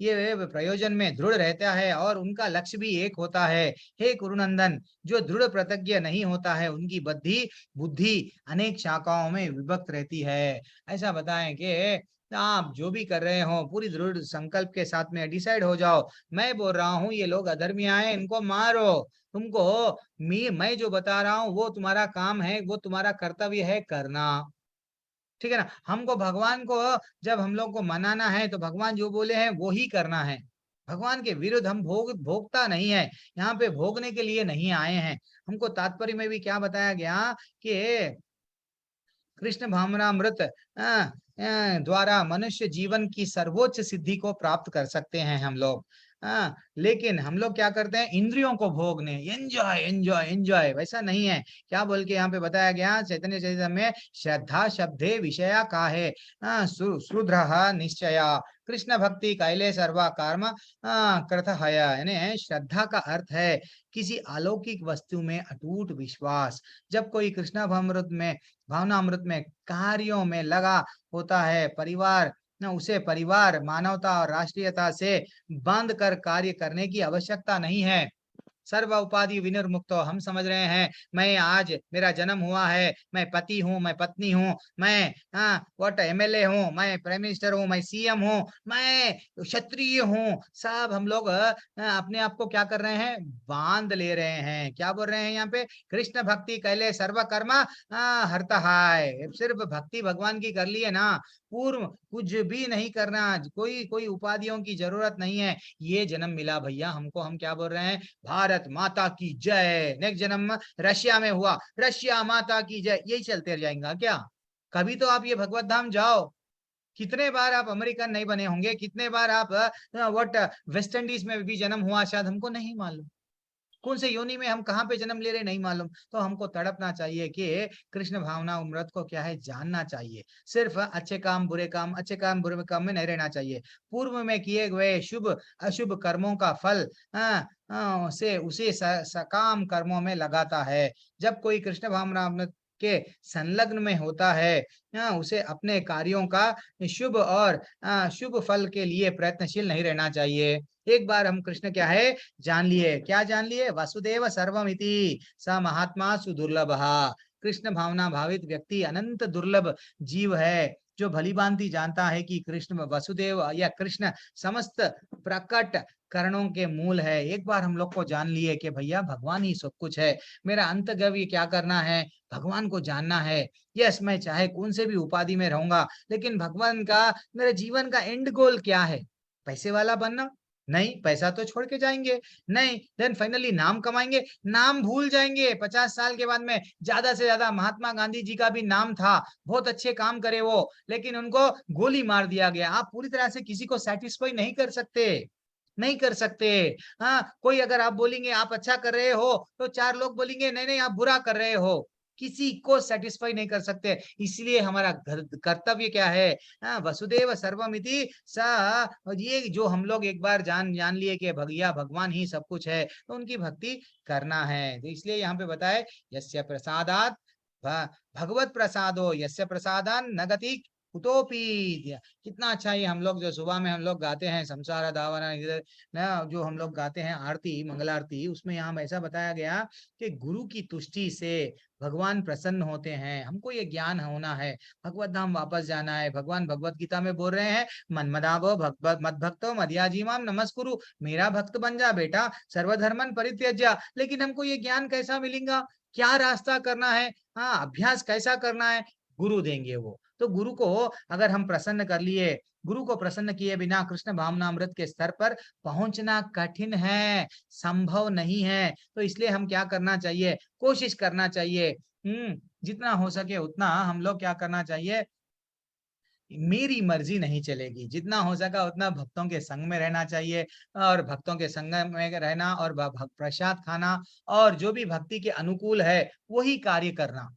ये प्रयोजन में दृढ़ रहता है और उनका लक्ष्य भी एक होता है। हे कुरुनंदन, जो दृढ़ प्रतिज्ञ नहीं होता है उनकी बुद्धि अनेक शाखाओं में विभक्त रहती है। ऐसा बताएं कि आप जो भी कर रहे हो पूरी दृढ़ संकल्प के साथ में डिसाइड हो जाओ, मैं बोल रहा हूँ ये लोग अधर्मिया है, इनको मारो। तुमको मैं जो बता रहा हूँ वो तुम्हारा काम है, वो तुम्हारा कर्तव्य है करना, ठीक है ना। हमको भगवान को जब हम लोग को मनाना है तो भगवान जो बोले हैं वो ही करना है। भगवान के विरुद्ध हम भोगता नहीं है, यहाँ पे भोगने के लिए नहीं आए हैं। हमको तात्पर्य में भी क्या बताया गया कि कृष्ण भावनामृत द्वारा मनुष्य जीवन की सर्वोच्च सिद्धि को प्राप्त कर सकते हैं हम लोग। लेकिन हम लोग क्या करते हैं, इंद्रियों को भोगने, एंजॉय एंजॉय एंजॉय, वैसा नहीं है। क्या बोल के यहाँ पे बताया गया चैतन्य चरितम में, श्रद्धा शब्दे विषया का है सुदृढ़ निश्चया कृष्ण भक्ति कैले सर्वा कर्म कृत है। यानी श्रद्धा का अर्थ है किसी अलौकिक वस्तु में अटूट विश्वास। जब कोई कृष्ण भावनामृत में कार्यों में लगा होता है, परिवार उसे परिवार, मानवता और राष्ट्रीयता से बांध कर कार्य करने की आवश्यकता नहीं है। सर्व उपाधि विनिर्मुक्तो, हम समझ रहे हैं मैं आज मेरा जन्म हुआ है, मैं पति हूँ, मैं पत्नी हूँ, मैं व्हाट एमएलए हूँ, मैं प्राइम मिनिस्टर हूँ, मैं सीएम हूँ, मैं क्षत्रिय हूँ, सब हम लोग अपने आप को क्या कर रहे हैं, बांध ले रहे हैं। क्या बोल रहे हैं यहाँ पे, कृष्ण भक्ति कैले सर्व कर्मा हरता है। सिर्फ भक्ति भगवान की कर लिए ना, पूर्व कुछ भी नहीं करना, कोई कोई उपाधियों की जरूरत नहीं है। ये जन्म मिला भैया हमको, हम क्या बोल रहे हैं, भारत माता की जय। नेक्स्ट जन्म रशिया में हुआ, रशिया माता की जय, यही चलते जाएगा क्या? कभी तो आप ये भगवत धाम जाओ। कितने बार आप अमेरिकन नहीं बने होंगे, कितने बार आप व्हाट वेस्ट इंडीज में भी जन्म हुआ, शायद हमको नहीं मालूम, कौन से योनि में हम कहाँ पे जन्म ले रहे नहीं मालूम। तो हमको तड़पना चाहिए कि कृष्ण भावना अमृत को क्या है, जानना चाहिए। सिर्फ अच्छे काम बुरे काम, अच्छे काम बुरे काम में नहीं रहना चाहिए। पूर्व में किए हुए शुभ अशुभ कर्मों का फल से उसे सकाम कर्मों में लगाता है। जब कोई कृष्ण भावना अमृत के संलग्न में होता है, उसे अपने कार्यों का शुभ और शुभ फल के लिए प्रयत्नशील नहीं रहना चाहिए। एक बार हम कृष्ण क्या है जान लिए, क्या जान लिए, वसुदेव सर्वमिति स महात्मा सुदुर्लभ। कृष्ण भावना भावित व्यक्ति अनंत दुर्लभ जीव है, जो भली भांति जानता है कि कृष्ण वसुदेव या कृष्ण समस्त प्रकट करणों के मूल है। एक बार हम लोग को जान लिए कि भैया भगवान ही सब कुछ है, मेरा अंतगव्य क्या करना है, भगवान को जानना है। यस, मैं चाहे कौन से भी उपाधि में रहूंगा, लेकिन भगवान का मेरे जीवन का एंड गोल क्या है, पैसे वाला बनना नहीं, पैसा तो छोड़ के जाएंगे नहीं, देन फाइनली नाम कमाएंगे, नाम भूल जाएंगे 50 साल के बाद में। ज्यादा से ज्यादा महात्मा गांधी जी का भी नाम था, बहुत अच्छे काम करे वो, लेकिन उनको गोली मार दिया गया। आप पूरी तरह से किसी को सेटिस्फाई नहीं कर सकते, नहीं कर सकते। हाँ, कोई अगर आप बोलेंगे आप अच्छा कर रहे हो, तो 4 लोग बोलेंगे नहीं नहीं आप बुरा कर रहे हो, किसी को सेटिस्फाई नहीं कर सकते। इसलिए हमारा कर्तव्य क्या है, वसुदेव सर्वमिति सा, ये जो हम लोग एक बार जान लिए कि भैया भगवान ही सब कुछ है, तो उनकी भक्ति करना है। तो इसलिए यहाँ पे बताए, यस्य प्रसादात भगवत प्रसादो यस्य प्रसादान न गति कुतोपि। कितना अच्छा ये हम लोग जो सुबह में हम लोग गाते हैं, संसार दावना इधर ना, जो हम लोग गाते हैं आरती मंगल आरती, उसमें यहाँ ऐसा बताया गया कि गुरु की तुष्टि से भगवान प्रसन्न होते हैं। हमको ये ज्ञान होना है, भगवत धाम वापस जाना है। भगवान भगवत गीता में बोल रहे हैं, मन्मदाभो मद भक्तो मध्याजीमाम नमस्कुरु, मेरा भक्त बन जा बेटा, सर्वधर्मन परित्यज्य। लेकिन हमको ये ज्ञान कैसा मिलेगा, क्या रास्ता करना है, अभ्यास कैसा करना है, गुरु देंगे वो। तो गुरु को अगर हम प्रसन्न कर लिए, गुरु को प्रसन्न किए बिना कृष्ण भावनामृत के स्तर पर पहुंचना कठिन है, संभव नहीं है। तो इसलिए हम क्या करना चाहिए, कोशिश करना चाहिए, जितना हो सके उतना हम लोग क्या करना चाहिए, मेरी मर्जी नहीं चलेगी, जितना हो सका उतना भक्तों के संग में रहना चाहिए, और भक्तों के संग में रहना और प्रसाद खाना, और जो भी भक्ति के अनुकूल है वही कार्य करना।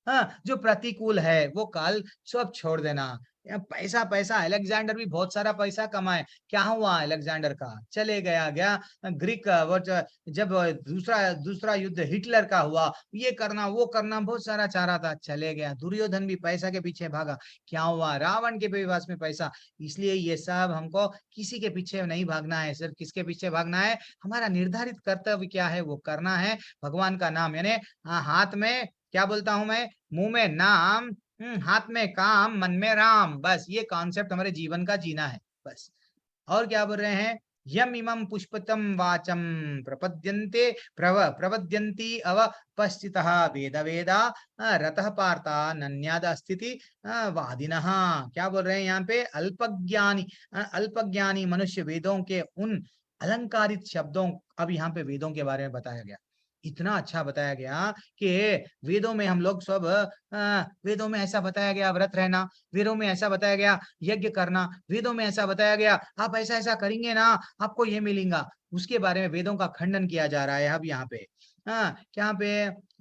हाँ, जो प्रतिकूल है वो काल सब छोड़ देना। पैसा पैसा, अलेक्जेंडर भी बहुत सारा पैसा कमाए, क्या हुआ अलेक्जेंडर का, चले गया ग्रीक वो जब दूसरा दूसरा युद्ध हिटलर का हुआ, ये करना वो करना बहुत सारा चाह रहा था, चले गया। दुर्योधन भी पैसा के पीछे भागा, क्या हुआ, रावण के भी पास में पैसा। इसलिए ये सब हमको किसी के पीछे नहीं भागना है, सिर्फ किसके पीछे भागना है, हमारा निर्धारित कर्तव्य क्या है वो करना है। भगवान का नाम, यानी हाथ में क्या बोलता हूं मैं, मुंह में नाम, हाथ में काम, मन में राम, बस ये कॉन्सेप्ट हमारे जीवन का जीना है बस। और क्या बोल रहे हैं, यम इमं पुष्पतम वाचम प्रपद्यन्ते प्रवद्यन्ति अवपस्थितः वेद वेदा रतः पार्ता नन्याद अस्थिति वादिनः। क्या बोल रहे हैं यहाँ पे? अल्पज्ञानी मनुष्य वेदों के उन अलंकारित शब्दों, अब यहाँ पे वेदों के बारे में बताया गया, इतना अच्छा बताया गया कि वेदों में हम लोग सब वेदों में ऐसा बताया गया व्रत रहना, वेदों में ऐसा बताया गया यज्ञ करना, वेदों में ऐसा बताया गया आप ऐसा ऐसा करेंगे ना आपको ये मिलेगा, उसके बारे में वेदों का खंडन किया जा रहा है अब यहाँ पे। क्या पे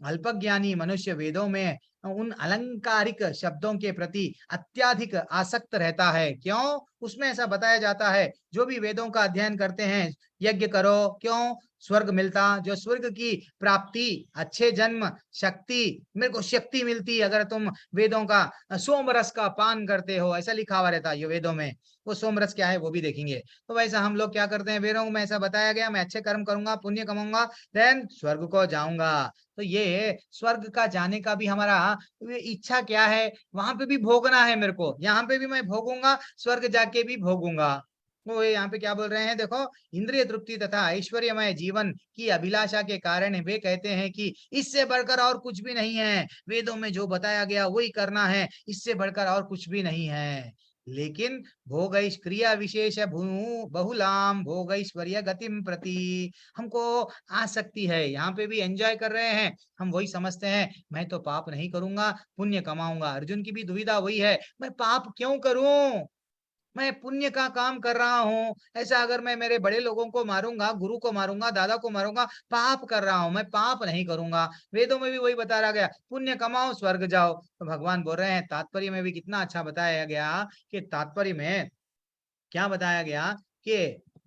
अल्पज्ञानी मनुष्य वेदों में उन अलंकारिक शब्दों के प्रति अत्यधिक आसक्त रहता है। क्यों? उसमें ऐसा बताया जाता है जो भी वेदों का अध्ययन करते हैं यज्ञ करो, क्यों? स्वर्ग मिलता, जो स्वर्ग की प्राप्ति, अच्छे जन्म, शक्ति, मेरे को शक्ति मिलती अगर तुम वेदों का सोम रस का पान करते हो, ऐसा लिखा हुआ रहता है ये वेदों में। वो सोम रस क्या है वो भी देखेंगे। तो वैसा हम लोग क्या करते हैं, वेदों में ऐसा बताया गया मैं अच्छे कर्म करूंगा, पुण्य कमाऊंगा, देन स्वर्ग को जाऊंगा। तो ये स्वर्ग का जाने का भी हमारा इच्छा क्या है, वहां पे भी भोगना है मेरे को, यहाँ पे भी मैं भोगूंगा, स्वर्ग जाके भी भोगूंगा। वो यहाँ पे क्या बोल रहे हैं देखो, इंद्रिय तृप्ति तथा ऐश्वर्यमय जीवन की अभिलाषा के कारण वे कहते हैं कि इससे बढ़कर और कुछ भी नहीं है, वेदों में जो बताया गया वही करना है, इससे बढ़कर और कुछ भी नहीं है। लेकिन भोग क्रिया विशेष बहुलाम भोग ऐश्वर्य गतिम प्रति, हमको आसक्ति है, यहाँ पे भी एंजॉय कर रहे हैं, हम वही समझते हैं मैं तो पाप नहीं करूंगा पुण्य कमाऊंगा। अर्जुन की भी दुविधा वही है, मैं पाप क्यों करूं, मैं पुण्य का काम कर रहा हूँ, ऐसा अगर मैं मेरे बड़े लोगों को मारूंगा, गुरु को मारूंगा, दादा को मारूंगा, पाप कर रहा हूँ, मैं पाप नहीं करूंगा। वेदों में भी वही बताया गया, पुण्य कमाओ स्वर्ग जाओ। तो भगवान बोल रहे हैं तात्पर्य में भी कितना अच्छा बताया गया कि तात्पर्य में क्या बताया गया कि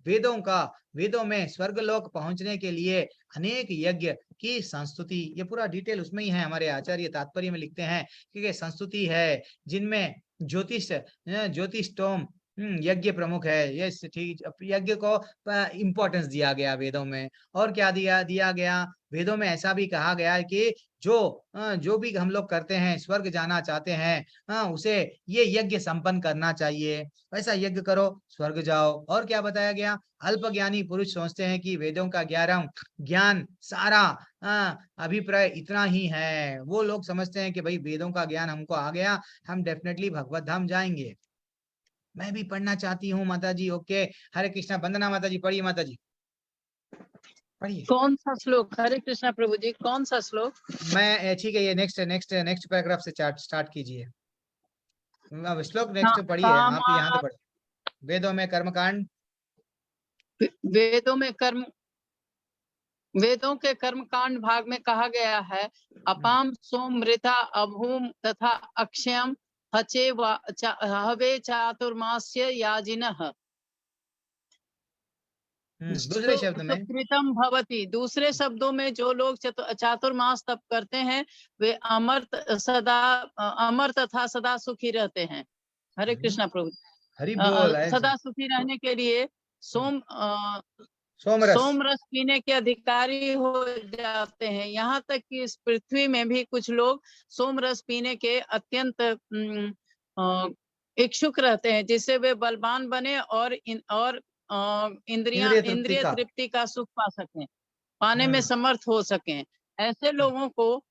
वेदों में स्वर्गलोक पहुंचने के लिए अनेक यज्ञ की संस्तुति, ये पूरा डिटेल उसमें ही है, हमारे आचार्य तात्पर्य में लिखते हैं कि संस्तुति है जिनमें ज्योतिषोम यज्ञ प्रमुख है। ये ठीक, यज्ञ को इंपॉर्टेंस दिया गया वेदों में। और क्या दिया गया, वेदों में ऐसा भी कहा गया है कि जो भी हम लोग करते हैं, स्वर्ग जाना चाहते हैं, उसे ये यज्ञ संपन्न करना चाहिए, वैसा यज्ञ करो स्वर्ग जाओ। और क्या बताया गया, अल्पज्ञानी पुरुष सोचते हैं कि वेदों का ज्ञान सारा अभिप्राय इतना ही है, वो लोग समझते हैं कि भाई वेदों का ज्ञान हमको आ गया, हम डेफिनेटली भगवत धाम जाएंगे। मैं भी पढ़ना चाहती हूँ माता जी। ओके, हरे कृष्णा। वंदना माता जी, पढ़िए माता जी, पढ़िए। कौन सा श्लोक? हरे कृष्णा प्रभु जी, कौन सा श्लोक? मैं ठीक है, ये नेक्स्ट पैराग्राफ से स्टार्ट कीजिए। अब श्लोक नेक्स्ट पढ़िए, आप यहाँ से पढ़िए। वेदों में कर्मकांड, वेदों के कर्मकांड भाग में कहा गया है, अपाम सोमृता अभूम तथा अक्षयम हचे हवे चातुर्मास्य याजिनः। दूसरे शब्द में सुकृतम भवति, दूसरे शब्दों में जो लोग चातुर्मास तप करते हैं वे अमर तथा सदा सुखी रहते हैं। हरे कृष्णा प्रभु। हरि बोल। सदा सुखी रहने के लिए सोमरस सोम रस पीने के अधिकारी हो जाते हैं। यहाँ तक कि इस पृथ्वी में भी कुछ लोग सोम रस पीने के अत्यंत इच्छुक रहते हैं, जिससे वे बलवान बने और इंद्रिय तृप्ति का सुख पा सकें, पाने में समर्थ हो सकें। ऐसे लोगों को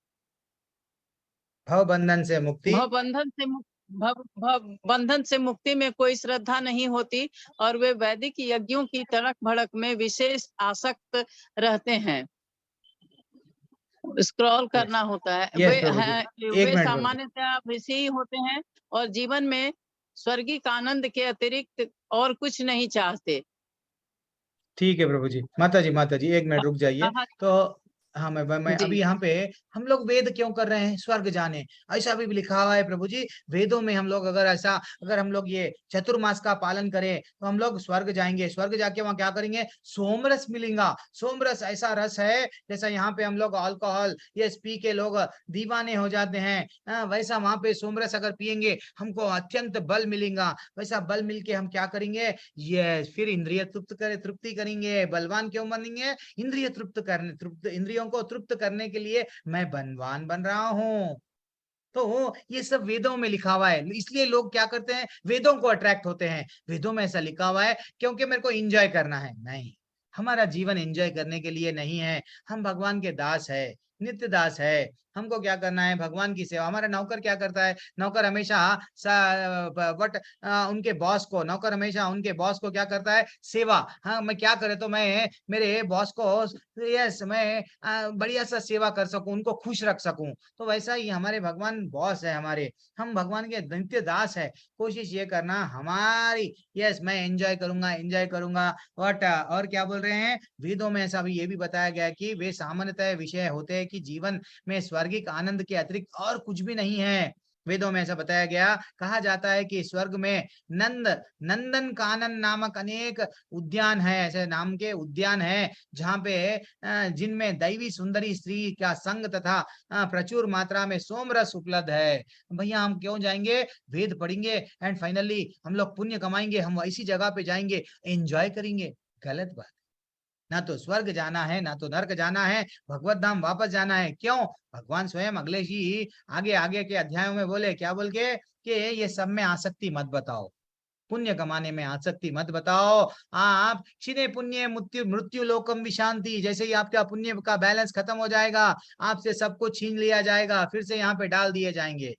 भवबंधन से मुक्ति में कोई श्रद्धा नहीं होती और वे वैदिक यज्ञों की तड़क भड़क में विशेष आसक्त रहते हैं। स्क्रॉल करना होता है। वे सामान्यतः ऋषि ही होते हैं और जीवन में स्वर्गिक आनंद के अतिरिक्त और कुछ नहीं चाहते। ठीक है प्रभु जी। माता जी 1 मिनट रुक जाइए। तो हाँ, मैं अभी यहाँ पे हम लोग वेद क्यों कर रहे हैं, स्वर्ग जाने, ऐसा भी लिखा हुआ है प्रभु जी वेदों में। हम लोग अगर हम लोग ये चतुर्मास का पालन करें तो हम लोग स्वर्ग जाएंगे, स्वर्ग जाके वहां क्या करेंगे, सोमरस मिलेगा। सोमरस ऐसा रस है जैसा यहाँ पे हम लोग अल्कोहल ये पी के लोग दीवाने हो जाते हैं, वैसा वहां पे सोमरस अगर पियेंगे हमको अत्यंत बल मिलेगा। वैसा बल मिल के हम क्या करेंगे, ये फिर इंद्रिय तृप्ति करेंगे। बलवान क्यों बनेंगे, इंद्रिय इंद्रियों को तृप्त करने के लिए मैं बलवान बन रहा हूँ। तो ये सब वेदों में लिखा हुआ है, इसलिए लोग क्या करते हैं, वेदों को अट्रैक्ट होते हैं। वेदों में ऐसा लिखा हुआ है क्योंकि मेरे को एंजॉय करना है। नहीं, हमारा जीवन एंजॉय करने के लिए नहीं है। हम भगवान के दास है, नित्य दास है। हमको क्या करना है, भगवान की सेवा। हमारा नौकर क्या करता है, नौकर हमेशा उनके बॉस को, नौकर हमेशा उनके बॉस को क्या करता है, सेवा। हाँ, मैं क्या करे तो मैं मेरे बॉस को, यस, मैं बढ़िया सा सेवा कर सकूं, उनको खुश रख सकूं। तो वैसा ही हमारे भगवान बॉस है हमारे, हम भगवान के नित्य दास है। कोशिश ये करना हमारी, यस, मैं एंजॉय करूंगा, एंजॉय करूंगा। और क्या बोल रहे हैं, वेदों में ऐसा भी ये भी बताया गया है कि वे सामान्यतः विषय होते हैं कि जीवन में स्वर्गिक आनंद के अतिरिक्त और कुछ भी नहीं है। वेदों में ऐसा बताया गया, कहा जाता है कि स्वर्ग में नंदन कानन नामक अनेक उद्यान है, ऐसे नाम के उद्यान है, जहाँ पे जिनमें दैवी सुंदरी स्त्री का संग तथा प्रचुर मात्रा में सोमरस उपलब्ध है। भैया हम क्यों जाएंगे, वेद पढ़ेंगे एंड फाइनली हम लोग पुण्य कमाएंगे, हम ऐसी जगह पे जाएंगे, एंजॉय करेंगे। गलत बात। ना तो स्वर्ग जाना है, ना तो नर्क जाना है, भगवत धाम वापस जाना है। क्यों, भगवान स्वयं अगले ही आगे आगे के अध्यायों में बोले, क्या बोल के, कि ये सब में आसक्ति मत बताओ, पुण्य कमाने में आसक्ति मत बताओ। आप क्षीणे पुण्य मृत्यु मृत्यु लोकम विशांति, जैसे ही आपका पुण्य का बैलेंस खत्म हो जाएगा, आपसे सब कुछ छीन लिया जाएगा, फिर से यहाँ पे डाल दिए जाएंगे।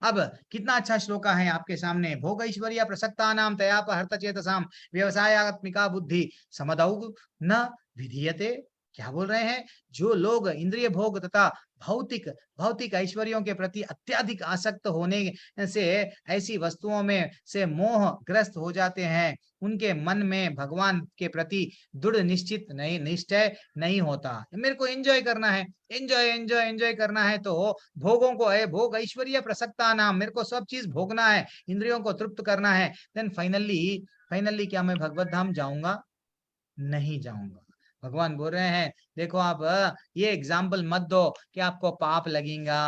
अब कितना अच्छा श्लोक है आपके सामने, भोग ऐश्वर्य प्रसक्ता नाम तयाप हर्त चेतसाम व्यवसायत्मिका बुद्धि समदौ न विधीयते। क्या बोल रहे हैं, जो लोग इंद्रिय भोग तथा भौतिक भौतिक ऐश्वर्यों के प्रति अत्यधिक आसक्त होने से ऐसी वस्तुओं में से मोह ग्रस्त हो जाते हैं, उनके मन में भगवान के प्रति दृढ़ निश्चित नहीं, निश्चय नहीं होता। मेरे को एंजॉय करना है, एंजॉय एंजॉय एंजॉय करना है, तो भोगों को है, भोग ऐश्वर्य प्रसक्ता नाम, मेरे को सब चीज भोगना है, इंद्रियों को तृप्त करना है। देन फाइनली क्या मैं भगवत धाम जाऊंगा, नहीं जाऊंगा। भगवान बोल रहे हैं, देखो आप ये एग्जाम्पल मत दो कि आपको पाप लगेगा।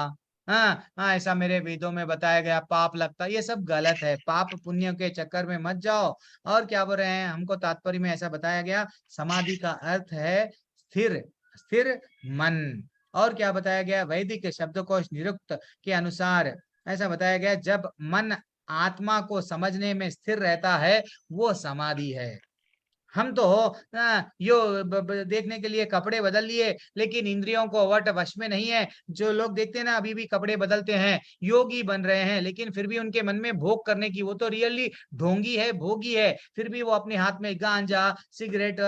हाँ हाँ, ऐसा मेरे वेदों में बताया गया, पाप लगता, ये सब गलत है। पाप पुण्य के चक्कर में मत जाओ। और क्या बोल रहे हैं, हमको तात्पर्य में ऐसा बताया गया, समाधि का अर्थ है स्थिर स्थिर मन। और क्या बताया गया, वैदिक शब्दकोश निरुक्त के अनुसार ऐसा बताया गया, जब मन आत्मा को समझने में स्थिर रहता है, वो समाधि है। हम तो देखने के लिए कपड़े बदल लिए, लेकिन इंद्रियों को वश में नहीं है। जो लोग देखते हैं ना, अभी भी कपड़े बदलते हैं, योगी बन रहे हैं, लेकिन फिर भी उनके मन में भोग करने की, वो तो रियली ढोंगी है, भोगी है। फिर भी वो अपने हाथ में गांजा, सिगरेट,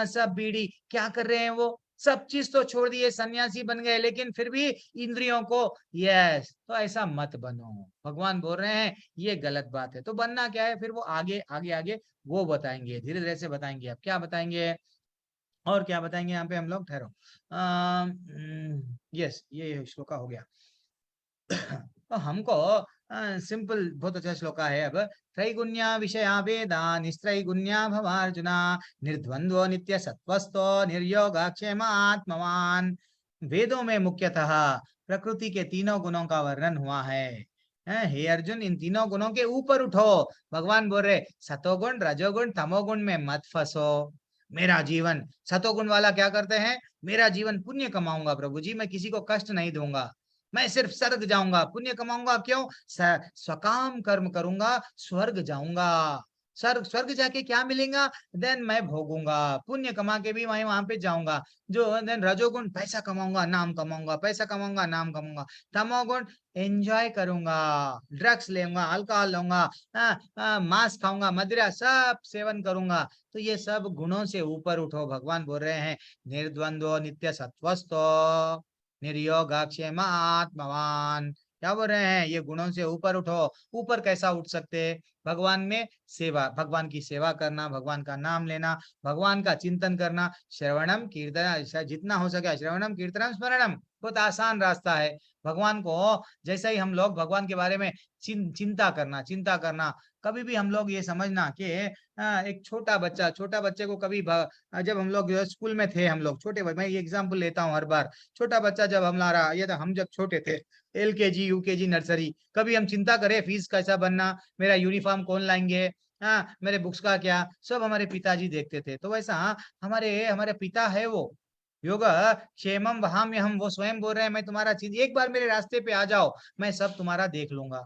सब बीड़ी, क्या कर रहे हैं, वो सब चीज तो छोड़ दिए, सन्यासी बन गए, लेकिन फिर भी इंद्रियों को, यस, तो ऐसा मत बनो। भगवान बोल रहे हैं ये गलत बात है। तो बनना क्या है, फिर वो आगे आगे आगे वो बताएंगे, धीरे धीरे से बताएंगे। अब क्या बताएंगे, और क्या बताएंगे यहाँ पे हम लोग, ठहरो। यस, ये श्लोका हो गया। तो हमको सिंपल बहुत अच्छा श्लोका है। अब त्रैगुण्या विषया वेदा निस्त्रैगुण्या भवार्जुना निर्द्वंद्व नित्य सत्वस्थो निर्योगक्षेम आत्मवान। वेदों में मुख्यतः प्रकृति के तीनों गुणों का वर्णन हुआ है। हे अर्जुन, इन तीनों गुणों के ऊपर उठो। भगवान बोल रहे, सतोगुण रजोगुण तमोगुण में मत फंसो। मेरा जीवन, सतोगुण वाला क्या करते हैं, मेरा जीवन पुण्य कमाऊंगा प्रभु जी, मैं किसी को कष्ट नहीं दूंगा, मैं सिर्फ स्वर्ग जाऊंगा, पुण्य कमाऊंगा, क्यों, स्वकाम कर्म करूंगा, स्वर्ग जाऊंगा। स्वर्ग स्वर्ग जाके क्या मिलेगा, देन मैं भोगूंगा, पुण्य कमा के भी मैं वहां पे जाऊंगा। जो देन रजोगुण, पैसा कमाऊंगा, नाम कमाऊंगा, पैसा कमाऊंगा, नाम कमाऊंगा। तमोगुण, एंजॉय करूंगा, ड्रग्स लेऊंगा, अल्कोहल लूंगा, मांस खाऊंगा, मदिरा सब सेवन करूंगा। तो ये सब गुणों से ऊपर उठो। भगवान बोल रहे हैं, निर्द्वंद्व नित्य सत्वस्थो निर्योगक्षेम आत्मवान। क्या बोल रहे हैं, ये गुणों से ऊपर उठो। ऊपर कैसा उठ सकते, भगवान में सेवा, भगवान की सेवा करना, भगवान का नाम लेना, भगवान का चिंतन करना, श्रवणम कीर्तन, जितना हो सके श्रवणम कीर्तनम स्मरणम, बहुत आसान रास्ता है। भगवान को जैसे ही हम लोग भगवान के बारे में चिंता करना, कभी भी हम लोग ये समझना कि एक छोटा बच्चे को कभी जब हम लोग स्कूल में थे, हम लोग छोटे, मैं ये एग्जाम्पल लेता हूँ हर बार, छोटा बच्चा जब हमारा ये था, हम जब छोटे थे, LKG UKG नर्सरी, कभी हम चिंता करें फीस कैसा बनना, मेरा यूनिफॉर्म कौन लाएंगे, हाँ मेरे बुक्स का क्या, सब हमारे पिताजी देखते थे। तो वैसा हमारे पिता है वो, योग क्षेमम वहाम्य, हम वो स्वयं बोल रहे हैं मैं तुम्हारा चीज, एक बार मेरे रास्ते पे आ जाओ मैं सब तुम्हारा देख लूंगा।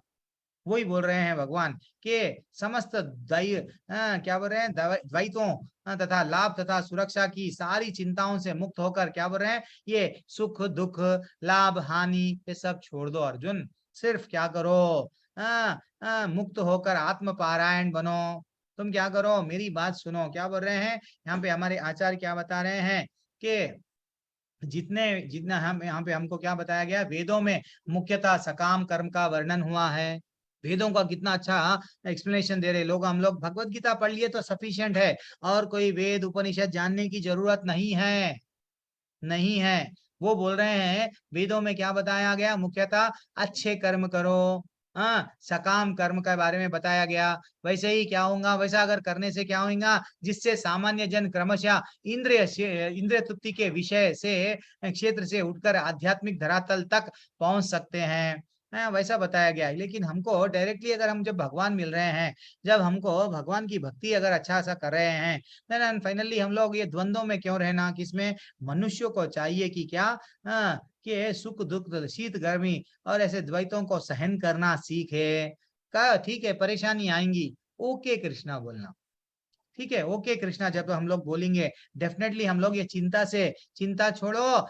वही बोल रहे हैं भगवान के समस्त क्या बोल रहे हैं, द्वैतों तथा लाभ तथा सुरक्षा की सारी चिंताओं से मुक्त होकर क्या बोल रहे हैं, ये सुख दुख लाभ हानि ये सब छोड़ दो अर्जुन, सिर्फ क्या करो, मुक्त होकर आत्म पारायण बनो। तुम क्या करो, मेरी बात सुनो। क्या बोल रहे हैं यहाँ पे हमारे आचार्य, क्या बता रहे हैं कि जितने जितना हम यहाँ पे हमको क्या बताया गया, वेदों में मुख्यतः सकाम कर्म का वर्णन हुआ है। वेदों का कितना अच्छा एक्सप्लेनेशन दे रहे लोग, हम लोग भगवत गीता पढ़ लिए तो सफिशिएंट है, और कोई वेद उपनिषद जानने की जरूरत नहीं है, नहीं है। वो बोल रहे हैं वेदों में क्या बताया गया, मुख्यतः अच्छे कर्म करो, हाँ सकाम कर्म के बारे में बताया गया। वैसे ही क्या होगा, वैसा अगर करने से क्या होगा, जिससे सामान्य जन क्रमशः इंद्रिय तृप्ति के विषय से क्षेत्र से उठकर आध्यात्मिक धरातल तक पहुंच सकते हैं। हाँ, वैसा बताया गया है। लेकिन हमको डायरेक्टली अगर हम जब भगवान मिल रहे हैं, जब हमको भगवान की भक्ति अगर अच्छा सा कर रहे हैं, देन फाइनली हम लोग ये द्वंद्वों में क्यों रहना, किसमें, मनुष्यों को चाहिए कि क्या, कि सुख दुख शीत गर्मी और ऐसे द्वैतों को सहन करना सीखे। का ठीक है, परेशानी आएंगी, ओके कृष्णा बोलना, ठीक है ओके कृष्णा जब हम लोग बोलेंगे, डेफिनेटली हम लोग ये चिंता छोड़ो,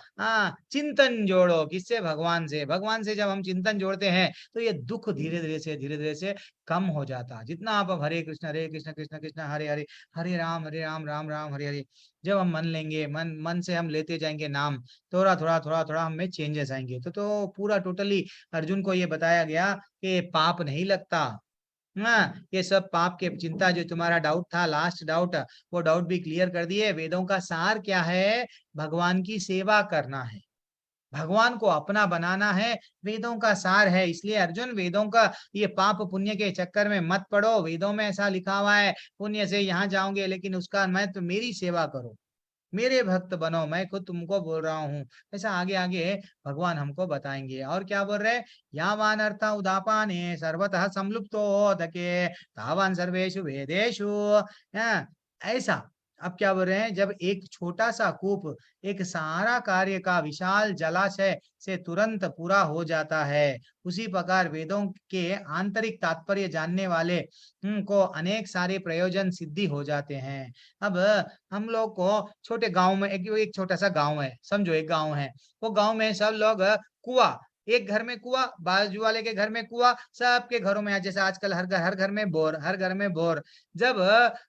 चिंतन जोड़ो, किससे, भगवान से। भगवान से जब हम चिंतन जोड़ते हैं तो ये दुख धीरे धीरे से कम हो जाता। जितना आप अब हरे कृष्ण कृष्ण कृष्ण हरे हरे, हरे राम राम राम हरे हरे, जब हम मन लेंगे, मन से हम लेते जाएंगे नाम, थोड़ा हम में चेंजेस आएंगे। तो पूरा टोटली अर्जुन को ये बताया गया कि पाप नहीं लगता। हाँ, ये सब पाप के चिंता, जो तुम्हारा डाउट था, लास्ट डाउट, वो डाउट भी क्लियर कर दिए। वेदों का सार क्या है, भगवान की सेवा करना है, भगवान को अपना बनाना है, वेदों का सार है। इसलिए अर्जुन, वेदों का ये पाप पुण्य के चक्कर में मत पड़ो। वेदों में ऐसा लिखा हुआ है पुण्य से यहाँ जाओगे, लेकिन उसका मैं तो मेरी सेवा करो, मेरे भक्त बनो, मैं खुद तुमको बोल रहा हूँ। ऐसा आगे आगे भगवान हमको बताएंगे। और क्या बोल रहे हैं, यावान अर्थ उदापाने सर्वतः संलुप्तोदके तावान सर्वेषु वेदेषु, ऐसा। अब क्या बोल रहे हैं, जब एक छोटा सा कूप एक सारा कार्य का विशाल जलाशय से तुरंत पूरा हो जाता है, उसी प्रकार वेदों के आंतरिक तात्पर्य जानने वाले को अनेक सारे प्रयोजन सिद्धि हो जाते हैं। अब हम लोग को छोटे गांव में, एक छोटा सा गांव है, समझो एक गांव है, वो गांव में सब लोग कुआं, एक घर में कुआं, बाजू वाले के घर में कुआं, सबके घरों में, जैसे आजकल हर घर में बोर, हर घर में बोर। जब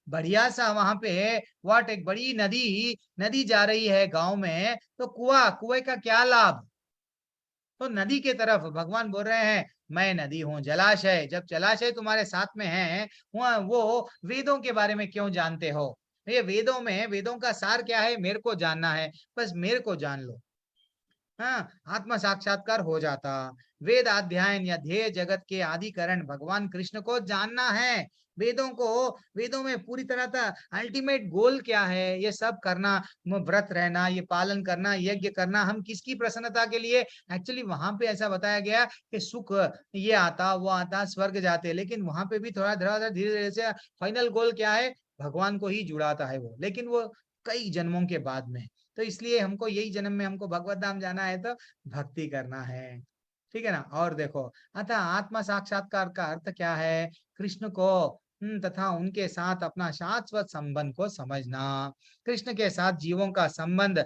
बढ़िया सा वहां पे एक बड़ी नदी जा रही है गांव में, तो कुएं का क्या लाभ। तो नदी के तरफ भगवान बोल रहे हैं, मैं नदी हूँ, जलाशय, जब जलाशय तुम्हारे साथ में है, वो वेदों के बारे में क्यों जानते हो। ये वेदों में, वेदों का सार क्या है, मेरे को जानना है, बस मेरे को जान लो, हाँ आत्म साक्षात्कार हो जाता। वेद अध्ययन या ध्येय जगत के आदिकरण भगवान कृष्ण को जानना है। वेदों में पूरी तरह था अल्टीमेट गोल क्या है, ये सब करना, व्रत रहना, ये पालन करना, यज्ञ करना, हम किसकी प्रसन्नता के लिए। एक्चुअली वहां पे ऐसा बताया गया कि सुख ये आता वो आता, स्वर्ग जाते, लेकिन वहां पे भी थोड़ा धीरे धीरे से फाइनल गोल क्या है, भगवान को ही जुड़ाता है वो, लेकिन वो कई जन्मों के बाद में। तो इसलिए हमको यही जन्म में हमको भगवत धाम जाना है, तो भक्ति करना है, ठीक है ना। और देखो, अतः आत्मा साक्षात्कार का अर्थ क्या है, कृष्ण को तथा उनके साथ अपना शाश्वत संबंध को समझना। कृष्ण के साथ जीवों का संबंध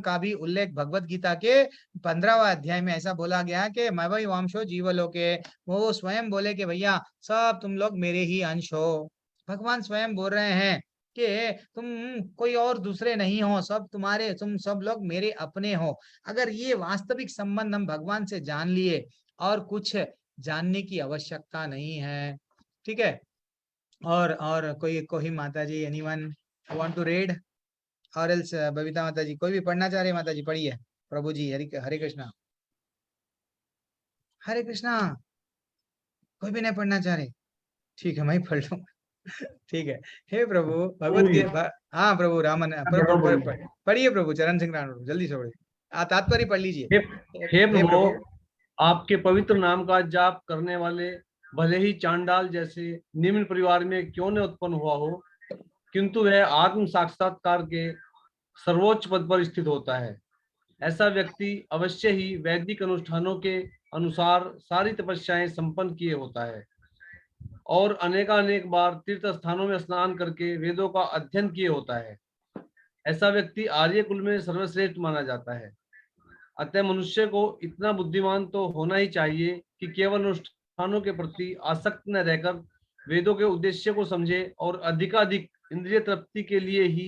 का भी उल्लेख भगवत गीता के 15वां अध्याय में ऐसा बोला गया कि मैं वही वंशो जीवलोके, वो स्वयं बोले कि भैया सब तुम लोग मेरे ही अंश हो। भगवान स्वयं बोल रहे हैं कि तुम कोई और दूसरे नहीं हो, सब तुम्हारे, तुम सब लोग मेरे अपने हो। अगर ये वास्तविक संबंध हम भगवान से जान लिए, और कुछ जानने की आवश्यकता नहीं है, ठीक है। और कोई माता जी, एनीवन वांट टू रीड, और एल्स बबीता माता जी, कोई भी पढ़ना चाह रहे माता जी, पढ़िए। प्रभु जी, हरे कृष्णा, हरे कृष्णा। कोई भी नहीं पढ़ना चाह रहे, ठीक है मैं ही पढ़ लूँ। ठीक है, हे प्रभु भगवत गीता, हाँ प्रभु रामन, पढ़िए प्रभु, चरण सिंह राणा, जल्दी से पढ़िए, तात्पर्य पढ़ लीजिए। हे प्रभु, आपके पवित्र नाम का जाप करने वाले भले ही चांडाल जैसे निम्न परिवार में क्यों न उत्पन्न हुआ हो, किंतु वह आत्म साक्षात्कार के सर्वोच्च पद पर स्थित होता है। ऐसा व्यक्ति अवश्य ही वैदिक अनुष्ठानों के अनुसार सारी तपस्याएं संपन्न किए होता है और अनेकानेक बार तीर्थ स्थानों में स्नान करके वेदों का अध्ययन किए होता है। ऐसा व्यक्ति आर्य कुल में सर्वश्रेष्ठ माना जाता है। अतः मनुष्य को इतना बुद्धिमान तो होना ही चाहिए कि केवल अनुष्ठानों के प्रति आसक्त न रहकर वेदों के उद्देश्य को समझे और अधिकाधिक इंद्रिय तृप्ति के लिए ही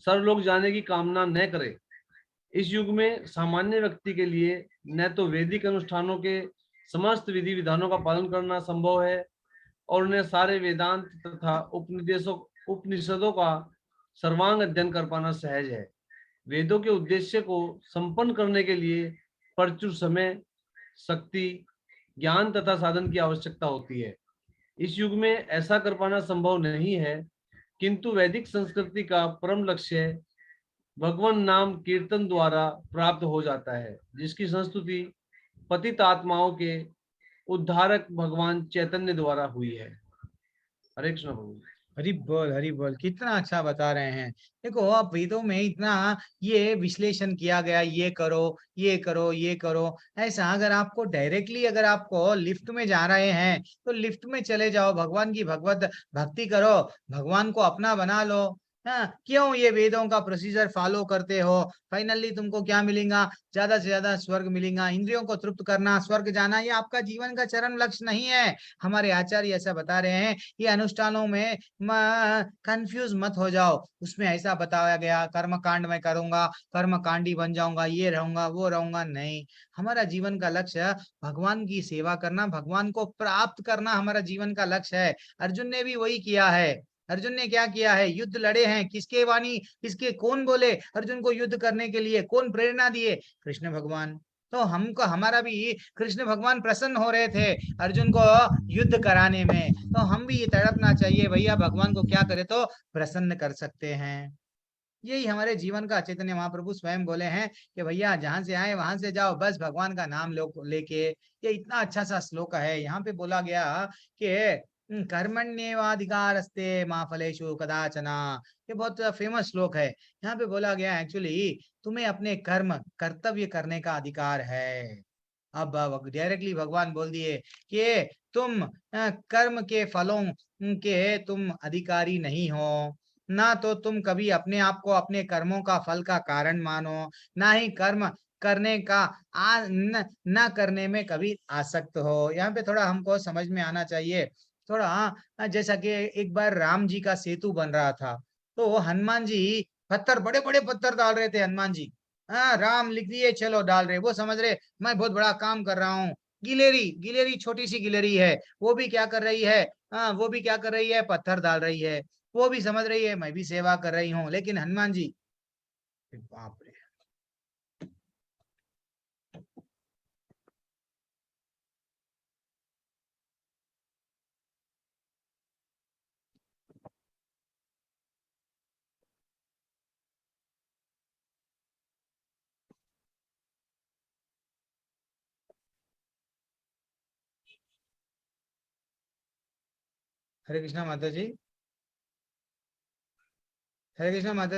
सर्वलोक जाने की कामना न करे। इस युग में सामान्य व्यक्ति के लिए न तो वैदिक अनुष्ठानों के समस्त विधि विधानों का पालन करना संभव है और उन्हें सारे वेदांत तथा उपनिषदों का सर्वांग अध्ययन कर पाना सहज है। वेदों के उद्देश्य को संपन्न करने के लिए प्रचुर समय, शक्ति, ज्ञान तथा साधन की आवश्यकता होती है। इस युग में ऐसा कर पाना संभव नहीं है, किंतु वैदिक संस्कृति का परम लक्ष्य भगवान नाम कीर्तन द्वारा प्राप्त हो जाता है, जिसकी संस्तुति पतित आत्माओं के उद्धारक भगवान चैतन्य द्वारा हुई है। हरे कृष्ण प्रभु। हरि बोल, कितना अच्छा बता रहे हैं। देखो आप वेदों में इतना ये विश्लेषण किया गया, ये करो ये करो ये करो। ऐसा अगर आपको डायरेक्टली अगर आपको लिफ्ट में जा रहे हैं तो लिफ्ट में चले जाओ, भगवान की भगवत भक्ति करो, भगवान को अपना बना लो। हाँ, क्यों ये वेदों का प्रोसीजर फॉलो करते हो? फाइनली तुमको क्या मिलेगा? ज्यादा से ज्यादा स्वर्ग मिलेगा, इंद्रियों को तृप्त करना, स्वर्ग जाना, ये आपका जीवन का चरम लक्ष्य नहीं है। हमारे आचार्य ऐसा बता रहे हैं, ये अनुष्ठानों में कंफ्यूज मत हो जाओ। उसमें ऐसा बताया गया कर्म कांड में करूंगा, कर्म कांडी बन जाऊंगा, ये रहूंगा वो रहूंगा, नहीं। हमारा जीवन का लक्ष्य भगवान की सेवा करना, भगवान को प्राप्त करना हमारा जीवन का लक्ष्य है। अर्जुन ने भी वही किया है। अर्जुन ने क्या किया है? युद्ध लड़े हैं। किसके वाणी, किसके, कौन बोले अर्जुन को युद्ध करने के लिए? कौन प्रेरणा दिए? कृष्ण भगवान। तो हमको, हमारा भी कृष्ण भगवान प्रसन्न हो रहे थे अर्जुन को युद्ध कराने में। तो हम भी ये तड़पना चाहिए, भैया भगवान को क्या करे तो प्रसन्न कर सकते हैं। यही हमारे जीवन का चैतन्य महाप्रभु स्वयं बोले हैं कि भैया जहां से आए वहां से जाओ, बस भगवान का नाम लो लेके। ये इतना अच्छा सा श्लोक है। यहाँ पे बोला गया कि कर्मण्येवाधिकारस्ते मा फलेषु कदाचना। ये बहुत फेमस श्लोक है। यहाँ पे बोला गया एक्चुअली तुम्हें अपने कर्म कर्तव्य करने का अधिकार है। अब डायरेक्टली भगवान बोल दिए कि तुम कर्म के फलों के तुम अधिकारी नहीं हो, ना तो तुम कभी अपने आप को अपने कर्मों का फल का कारण मानो, ना ही कर्म करने का न करने में कभी आसक्त हो। यहाँ पे थोड़ा हमको समझ में आना चाहिए थोड़ा। जैसा कि एक बार राम जी का सेतु बन रहा था, तो हनुमान जी पत्थर, बड़े बड़े पत्थर डाल रहे थे हनुमान जी। हाँ, राम लिख दिए चलो डाल रहे, वो समझ रहे मैं बहुत बड़ा काम कर रहा हूँ। गिलेरी, गिलेरी छोटी सी गिलेरी है, वो भी क्या कर रही है? हाँ, वो भी क्या कर रही है? पत्थर डाल रही है। वो भी समझ रही है मैं भी सेवा कर रही हूँ। लेकिन हनुमान जी, बाप रे। हरे कृष्णा माता जी, हरे कृष्णा माता